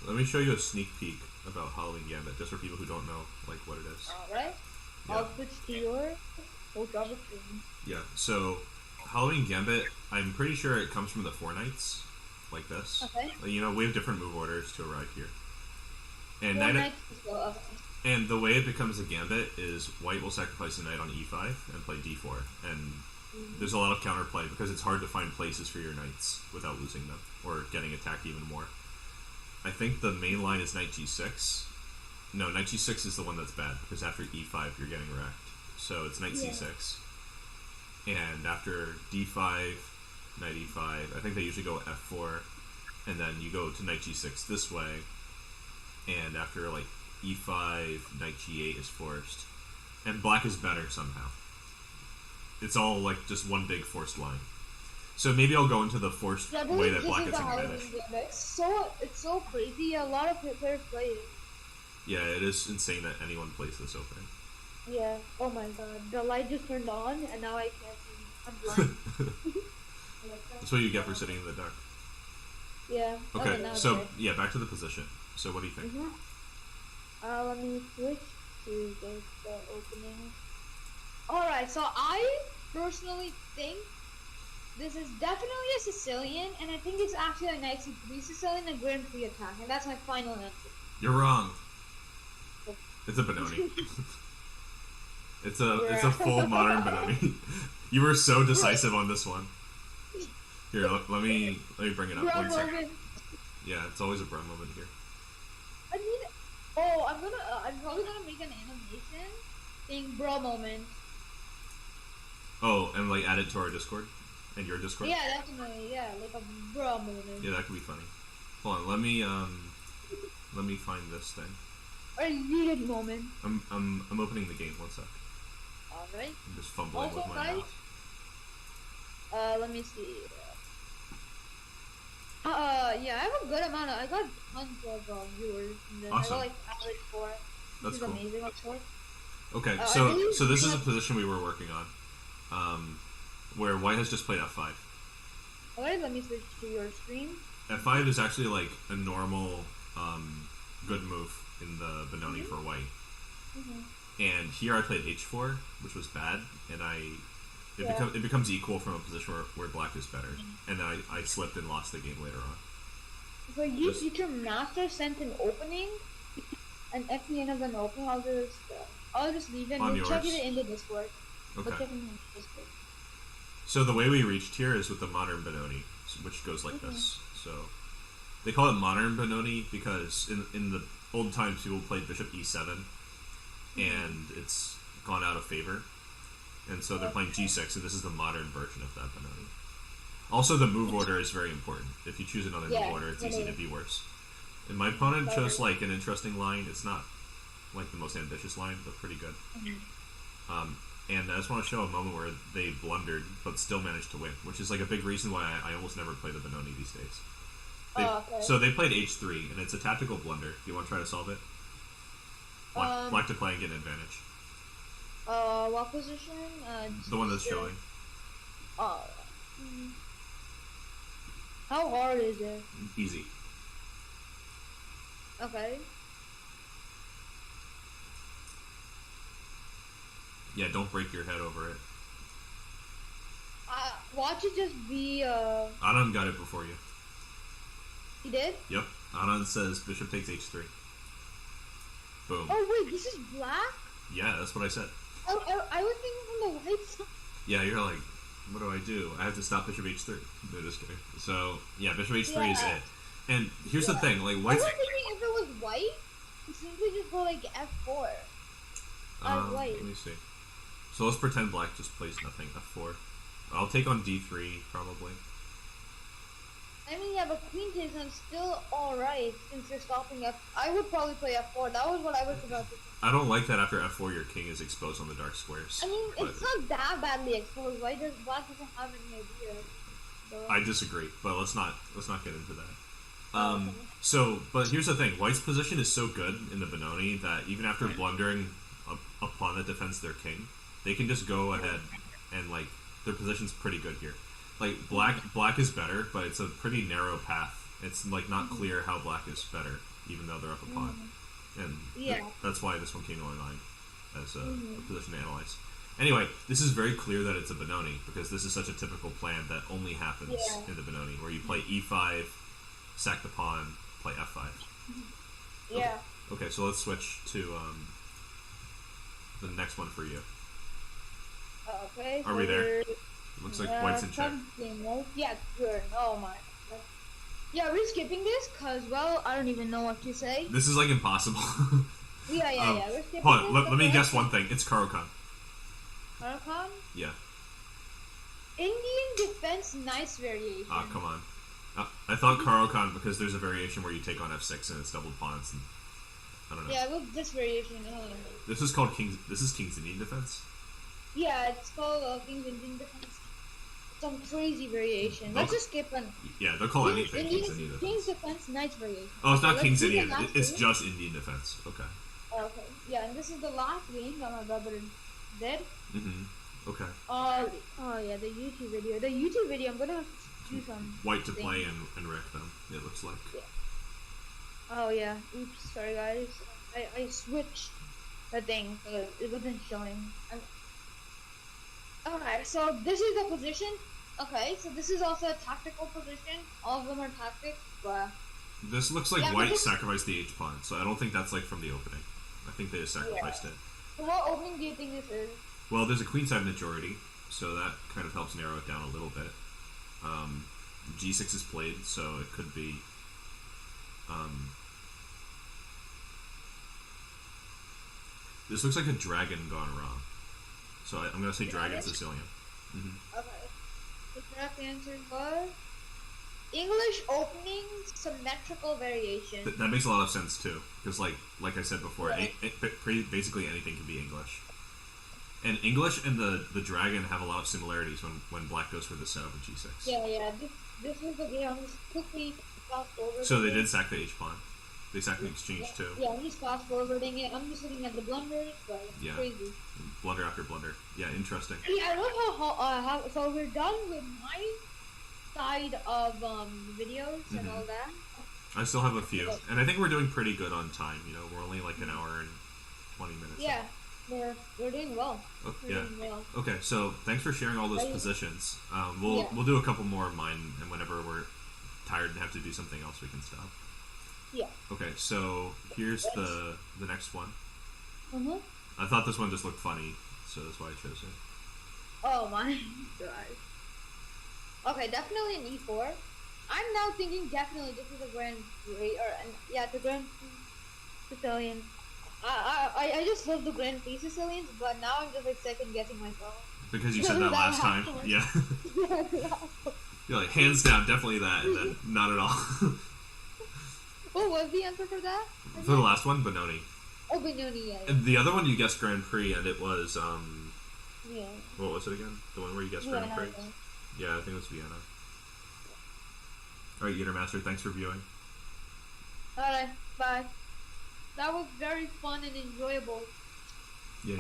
Let me show you a sneak peek about Halloween gambit, just for people who don't know like what it is. Alright. Yeah. I'll switch to your Yeah, so Halloween Gambit, I'm pretty sure it comes from the Four Knights, like this. Okay. You know, we have different move orders to arrive here. And and the way it becomes a gambit is white will sacrifice a knight on e5 and play d4. And there's a lot of counterplay because it's hard to find places for your knights without losing them or getting attacked even more. I think the main line is knight g6. No, knight g6 is the one that's bad because after e5 you're getting wrecked. So it's knight c6. And after d5, knight e5, I think they usually go f4, and then you go to knight g6 this way, and after like e5, knight g8 is forced, and black is better somehow. It's all like just one big forced line. So maybe I'll go into the forced way that black is advantage. It's so crazy. A lot of players play it. Yeah, it is insane that anyone plays this opening. Yeah. Oh my god. The light just turned on, and now I can't see. I'm blind. That's what you get for sitting in the dark. Yeah. Okay, so yeah, back to the position. So what do you think? Let me switch to the opening. Alright, so I personally think this is definitely a Sicilian, and I think it's actually a knight c3 Sicilian and Grand Prix attack, and that's my final answer. You're wrong. It's a Benoni. It's a full modern Benoni. You were so decisive on this one. Here, let me bring it up. Bruh moment. Yeah, it's always a bruh moment here. I mean, I'm probably gonna make an animation saying bruh moment. Oh, and like add it to our Discord and your Discord. Yeah, definitely. Yeah, like a bruh moment. Yeah, that could be funny. Hold on, let me find this thing. A needed moment. I'm opening the game. 1 sec. Alright. I'm just fumbling Also, with my guys, mouse. let me see. Yeah, I have a good amount of. I got tons of viewers. And then Awesome. I got like average 4. That's cool. Amazing, of course. Okay, so this is a position we were working on, where White has just played f5. Alright, let me switch to your screen. f5 is actually like a normal, good move in the Benoni for White. And here I played h4, which was bad, and it becomes equal from a position where Black is better, and then I slipped and lost the game later on. So you future master sent an opening, and at the end of an opening, I'll just leave it. We'll check it in the Discord. Okay. We'll check it in the Discord. So the way we reached here is with the modern Benoni, which goes like this. So they call it modern Benoni because in the old times people played bishop e7, and it's gone out of favor. And so they're playing g6, and this is the modern version of that Benoni. Also, the move order is very important. If you choose another move order, it's easy to be worse. And my opponent chose like an interesting line. It's not like the most ambitious line, but pretty good. And I just want to show a moment where they blundered, but still managed to win, which is like a big reason why I almost never play the Benoni these days. So they played h3, and it's a tactical blunder. Do you want to try to solve it? Black to play and get an advantage. What position? The one that's showing. How hard is it? Easy. Okay. Yeah, don't break your head over it. Watch it just be, Anand got it before you. He did? Yep. Anand says bishop takes h3. Boom. Oh, wait, this is black? Yeah, that's what I said. I was thinking from the white side. Yeah, you're like, what do I do? I have to stop bishop h3. No, just kidding. So, yeah, bishop h3 is it. And here's the thing, like, white's... I was thinking if it was white, you simply just go like f4. White. Let me see. So let's pretend black just plays nothing. f4. I'll take on d3, probably. I mean, yeah, but queen takes on still alright, since you're stopping I would probably play f4. That was what I was about to say. I don't like that after f4 your king is exposed on the dark squares. I mean, it's not that badly exposed. Black doesn't have any idea. So. I disagree, but let's not get into that. So, but here's the thing. White's position is so good in the Benoni that even after blundering a pawn that defends their king, they can just go ahead and, like, their position's pretty good here. Like, black is better, but it's a pretty narrow path. It's, like, not clear how black is better, even though they're up a pawn. And that's why this one came to my mind as a position to analyze. Anyway, this is very clear that it's a Benoni, because this is such a typical plan that only happens in the Benoni, where you play e5, sack the pawn, play f5. Yeah. Okay, so let's switch to the next one for you. Okay. Are we there? Looks like white's in check. Yeah, good. Oh my. Yeah, are we skipping this? Cause, well, I don't even know what to say. This is like impossible. Yeah. We're skipping hold on, this. let me guess one thing. It's Karo-kan. Karo-kan? Yeah. Indian defense, nice variation. Ah, come on. I thought Karo-kan because there's a variation where you take on f6 and it's double pawns and I don't know. Yeah, with this variation. This is called King's Indian defense? Yeah, it's called King's Indian defense. Some crazy variation. Let's just skip one. Yeah, they'll call anything King's Indian defense. King's defense, nice variation. Oh, it's not King's Indian. It's just Indian defense. Okay. Okay. Yeah, and this is the last game that my brother did. Okay. Oh yeah, the YouTube video. The YouTube video, I'm gonna have to do some. White to play and wreck them. It looks like. Yeah. Oh yeah. Oops. Sorry guys. I switched the thing, so it wasn't showing. Okay, so this is the position. Okay, so this is also a tactical position. All of them are tactics, but This looks like yeah, white sacrificed the H pawn, so I don't think that's like from the opening. I think they just sacrificed it. So what opening do you think this is? Well, there's a queenside majority, so that kind of helps narrow it down a little bit. G6 is played, so it could be. This looks like a dragon gone wrong. So I'm going to say dragon Sicilian. Mm-hmm. Okay. The correct answer was English opening symmetrical variation. That makes a lot of sense too, because like I said before, basically anything can be English. And English and the dragon have a lot of similarities when black goes for the setup of G6. Yeah. This is the game. I'm just quickly fast forwarding. So they did sack the H pawn. They sacked the exchange too. Yeah, I'm just fast forwarding it. I'm just looking at the blunders, but it's crazy. Blunder after blunder. Yeah, interesting. Yeah, I love how so we're done with my side of videos and all that. I still have a few, and I think we're doing pretty good on time. You know, we're only like an hour and 20 minutes. Yeah. We're doing well. Doing well. Okay, so thanks for sharing all those positions. We'll do a couple more of mine, and whenever we're tired and have to do something else, we can stop. Yeah. Okay, so here's the next one. Mhm. I thought this one just looked funny, so that's why I chose it. Oh my god. Okay, definitely an E4. I'm now thinking definitely this is a Grand Prix, it's a Grand Prix Sicilian. I just love the Grand Prix Sicilians, but now I'm just like second guessing myself. Because you said that last time, yeah. You're like, hands down, definitely that, and then not at all. What was the answer for that? For the last one, Benoni. Oh, Benoni, yeah. And the other one you guessed Grand Prix, and it was, yeah. What was it again? The one where you guessed Grand Prix? Yeah, I think it was Vienna. Alright, Master, thanks for viewing. Alright, bye. That was very fun and enjoyable. Yeah,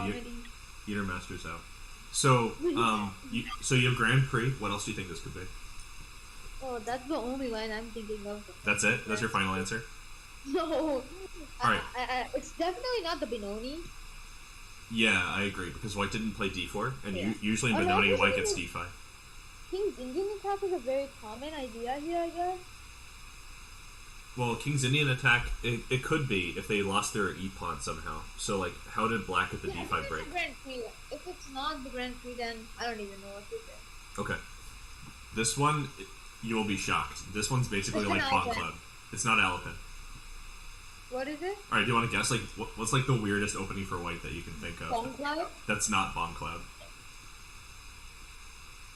Master's out. So, so you have Grand Prix. What else do you think this could be? Oh, that's the only line I'm thinking of. That's it? That's your final answer? No. Alright. It's definitely not the Benoni. Yeah, I agree, because white didn't play d4, and usually in Benoni, white gets d5. King's Indian attack is a very common idea here, I guess. Well, King's Indian attack, it could be if they lost their e-pawn somehow. So, like, how did black get the d5 break? If it's not the Grand Prix, then I don't even know what to say. Okay. This one, you will be shocked. This one's basically like Pawn Club. It's not Alapin. What is it? Alright, do you want to guess, like, what's like the weirdest opening for white that you can think of? Bomb Cloud? That's not Bomb Cloud.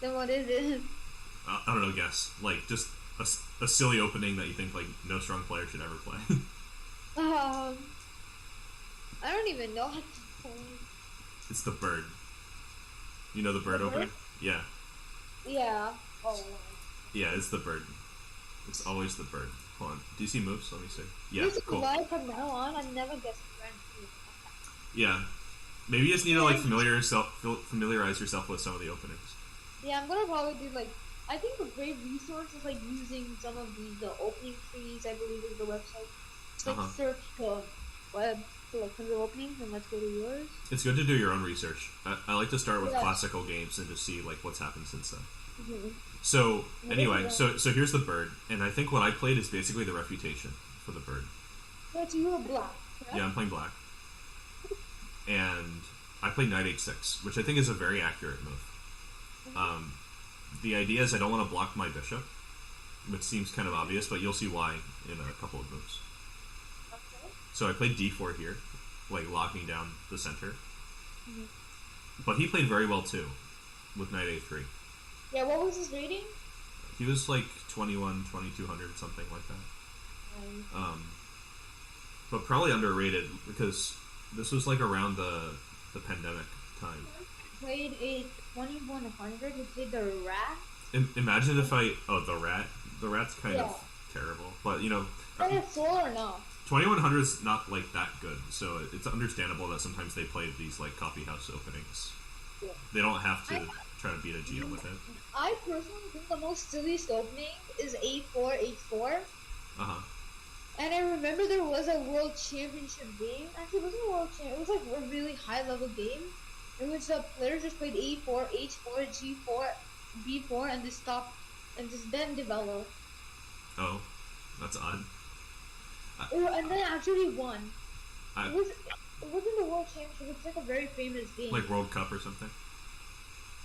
Then what is it? I don't know, guess. Like, just a silly opening that you think, like, no strong player should ever play. I don't even know how to play. It's the bird. You know the bird opening? Yeah. Yeah. Oh. Yeah, it's the bird. It's always the bird. Hold on. Do you see moves? Let me see. Yeah, cool. From now on, I'm never guessing Grand Prix. Yeah. Maybe you just need to, like, familiarize yourself with some of the openings. Yeah, I'm gonna probably do, like, I think a great resource is, like, using some of the opening trees, I believe is the website. Just, like, search the web for, like, 100 openings, and let's go to yours. It's good to do your own research. I like to start with classical games and just see, like, what's happened since then. Mm-hmm. So, anyway, so here's the bird, and I think what I played is basically the refutation for the bird. So you were black, correct? Yeah, I'm playing black. And I played knight h6, which I think is a very accurate move. Mm-hmm. The idea is I don't want to block my bishop, which seems kind of obvious, but you'll see why in a couple of moves. Okay. So I played d4 here, like locking down the center. Mm-hmm. But he played very well too, with knight a3. Yeah, what was his rating? He was like 21, 2200, something like that. Nice. But probably underrated, because this was like around the pandemic time. Played a 2100, he played the rat. Imagine if the rat. The rat's kind of terrible, but you know. Is it full or no? 2100 is not like that good, so it's understandable that sometimes they play these like coffee house openings. Yeah. They don't have to try to beat a GM with it. I personally think the most silliest opening is a4, h4. Uh-huh. And I remember there was a world championship game. Actually, it wasn't a world championship. It was like a really high level game. in which the players just played a4, h4, g4, b4, and just stop, and just then develop. Oh, that's odd. And then actually won. I, It wasn't the World Championship. It's like a very famous game. like World Cup or something.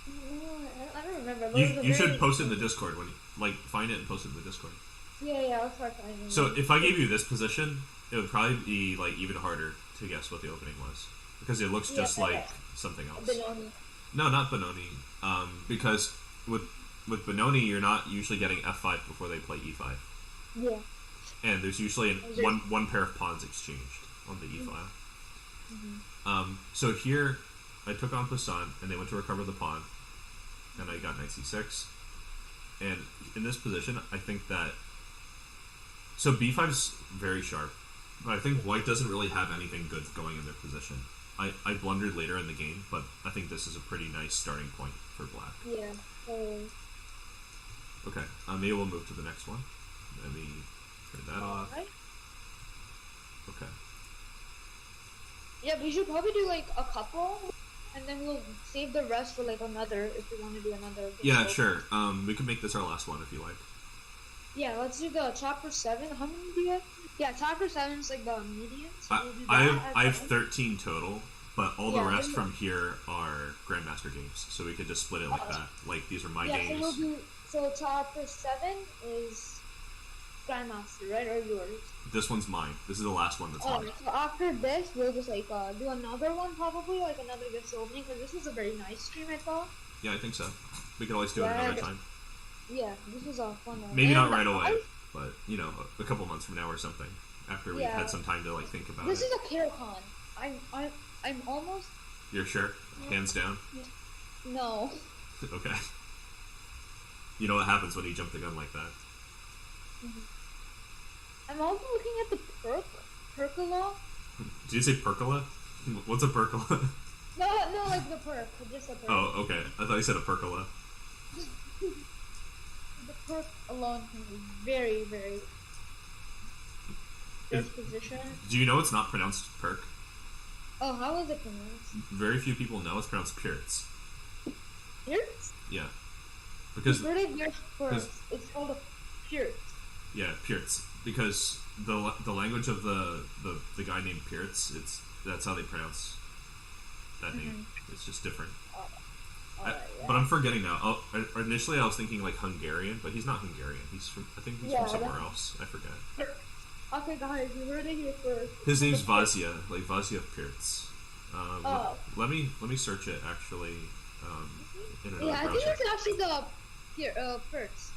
No, I don't remember. But You should post it in the Discord when you find it and post it in the Discord. Yeah, I'll try finding it. So if I gave you this position, it would probably be like even harder to guess what the opening was because it looks just like something else. Benoni. No, not Benoni. Because with Benoni, you're not usually getting f5 before they play e5. Yeah. And there's usually one pair of pawns exchanged on the e file. Mm-hmm. So here, I took on Poussin, and they went to recover the pawn, and I got knight c6. And in this position, I think that... So b5 is very sharp, but I think white doesn't really have anything good going in their position. I blundered later in the game, but I think this is a pretty nice starting point for black. Yeah. Okay, maybe we'll move to the next one. Let me turn that off. Right. Okay. Yeah, we should probably do like a couple, and then we'll save the rest for like another if we want to do another. Yeah, sure. We can make this our last one if you like. Yeah, let's do the chapter 7. How many do you have? Yeah, chapter 7 is like the median. So I have 13 total, but all the rest from here are Grandmaster games, so we could just split it like that. Like these are my games. So chapter 7 is Grandmaster, right, or yours? This one's mine. This is the last one that's mine. So after this, we'll just like do another one probably, like another guest opening, because this was a very nice stream, I thought. Yeah, I think so. We could always do it another time. Yeah, this was a fun one. Maybe not right away, but you know, a couple months from now or something, after we had some time to like think about it. This is a Caricon. I'm almost. You're sure? Hands down. No. Okay. You know what happens when you jump the gun like that. I'm also looking at the percola. Did you say percola? What's a percola? No, like the perk, just a perk. Oh, okay. I thought you said a percola. The perk alone can be very, very disposition. Do you know it's not pronounced perk? Oh, how is it pronounced? Very few people know it's pronounced Pirtz. Pirtz? Yeah. Because it's called a Pirtz. Yeah, Pirtz. Because the language of the guy named Pirtz, that's how they pronounce that name. It's just different. But I'm forgetting now. Initially, I was thinking like Hungarian, but he's not Hungarian. I think he's from somewhere else. I forget. Okay, guys, you heard it here first. His name's Vazia, like Vazia Pirtz. Let me search it actually. In another browser. I think it's actually the Pirtz.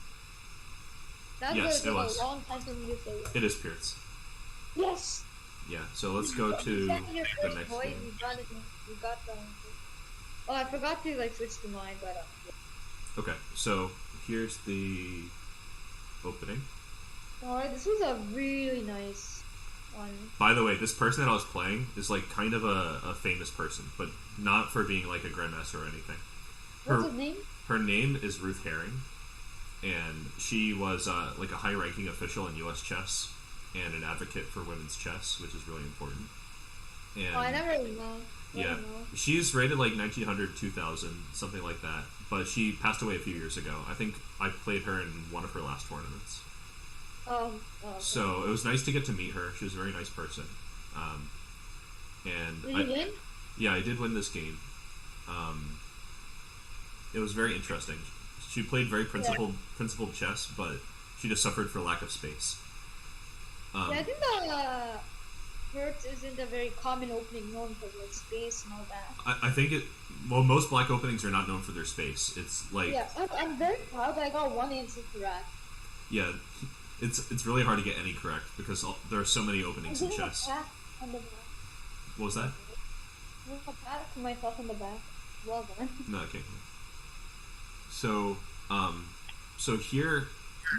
Yes, it was. A long time for me to say it. It is Pirtz. Yes. Yeah. So let's go to the next game. You got them. Oh, I forgot to like switch to mine, but okay, so here's the opening. Alright, this was a really nice one. By the way, this person that I was playing is like kind of a famous person, but not for being like a grandmaster or anything. What's his name? Her name is Ruth Herring, and she was like a high-ranking official in U.S. chess and an advocate for women's chess, which is really important. And I never really know. Yeah, she's rated like 1900, 2000, something like that. But she passed away a few years ago. I think I played her in one of her last tournaments. Okay. So it was nice to get to meet her. She was a very nice person. And did you win? Yeah, I did win this game. It was very interesting. She played very principled chess, but she just suffered for lack of space. I think the Pirtz isn't a very common opening known for like space and all that. I think most black openings are not known for their space. It's like... Yeah, I'm very proud that I got one answer correct. Yeah, it's really hard to get any correct because there are so many openings in chess. On the back. What was that? I pat myself on the back. Well done. No, okay. So here,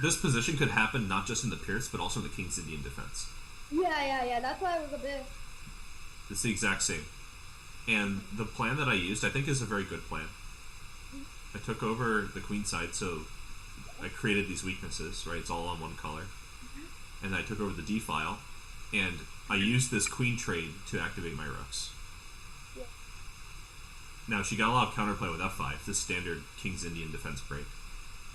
this position could happen not just in the Pirtz, but also in the King's Indian defense. Yeah. That's why I was a bit... It's the exact same. And the plan that I used, I think, is a very good plan. I took over the queen side, so I created these weaknesses, right? It's all on one color. And I took over the d file, and I used this queen trade to activate my rooks. Now, she got a lot of counterplay with f5, the standard King's Indian defense break.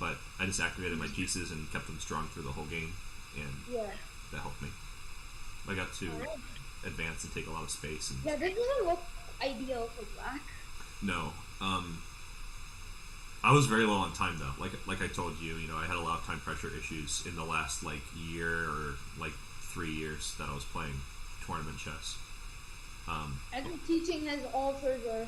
But I just activated my pieces and kept them strong through the whole game, and that helped me. I got to advance and take a lot of space. And yeah, this doesn't look ideal for black. No. I was very low on time, though. Like I told you, I had a lot of time pressure issues in the last, year or, 3 years that I was playing tournament chess. I think teaching has altered your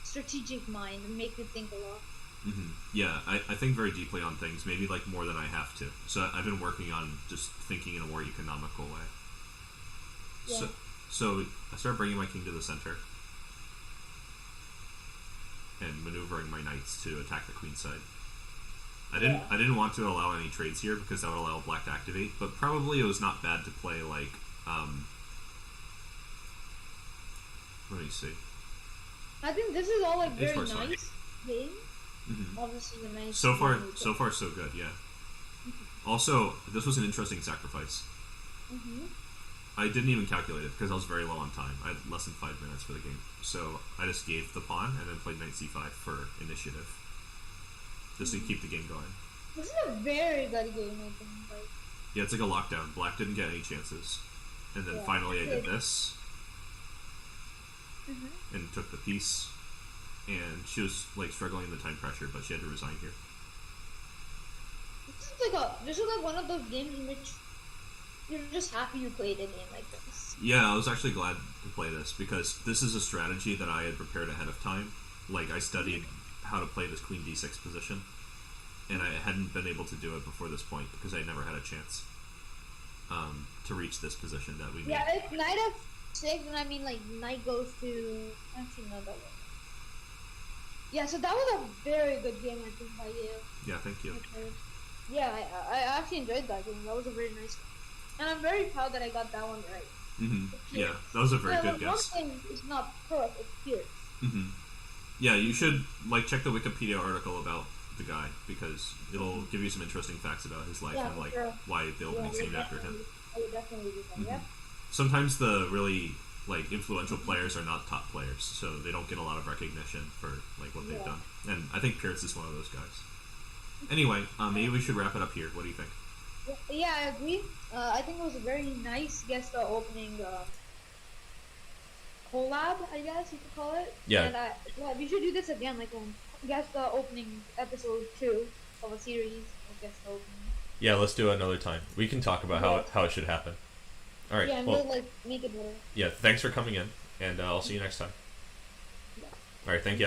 strategic mind and make you think a lot. Mm-hmm. Yeah, I think very deeply on things, maybe more than I have to. So I've been working on just thinking in a more economical way. Yeah. So I started bringing my king to the center and maneuvering my knights to attack the queen side. I didn't want to allow any trades here because that would allow black to activate, but probably it was not bad to play let me see. I think this is all very nice game. Mm-hmm. Obviously, the nice. So far, so good. Yeah. Also, this was an interesting sacrifice. Mm-hmm. I didn't even calculate it because I was very low on time. I had less than 5 minutes for the game, so I just gave the pawn and then played knight c5 for initiative, just to keep the game going. This is a very good game, I think. Yeah, it's like a lockdown. Black didn't get any chances, and then finally I did this, and took the piece. And she was struggling in the time pressure, but she had to resign here. This is like one of those games in which you're just happy you played a game like this. Yeah, I was actually glad to play this because this is a strategy that I had prepared ahead of time. I studied how to play this queen d6 position, and I hadn't been able to do it before this point because I never had a chance to reach this position that we made. Yeah, it's knight f6, and I mean knight goes to actually no, that way. Yeah, so that was a very good game, I think, by you. Yeah, thank you. Yeah, I actually enjoyed that game. That was a very nice game. And I'm very proud that I got that one right. Mm-hmm. Yeah, that was a very good guess. One thing is not perfect, it's Pierce. Mm-hmm. Yeah, you should, check the Wikipedia article about the guy, because it'll give you some interesting facts about his life and, why the opening's named after him. I would definitely do that, yeah. Sometimes the really influential players are not top players, so they don't get a lot of recognition for what they've done. And I think Pierce is one of those guys. Anyway, maybe we should wrap it up here. What do you think? Yeah, I agree. I think it was a very nice guest opening collab, I guess you could call it. Yeah. And we should do this again, guest opening episode 2 of a series of guest opening. Yeah, let's do it another time. We can talk about how it should happen. All right. Yeah, and we'll make it better. Yeah, thanks for coming in, and I'll see you next time. Yeah. All right, thank you.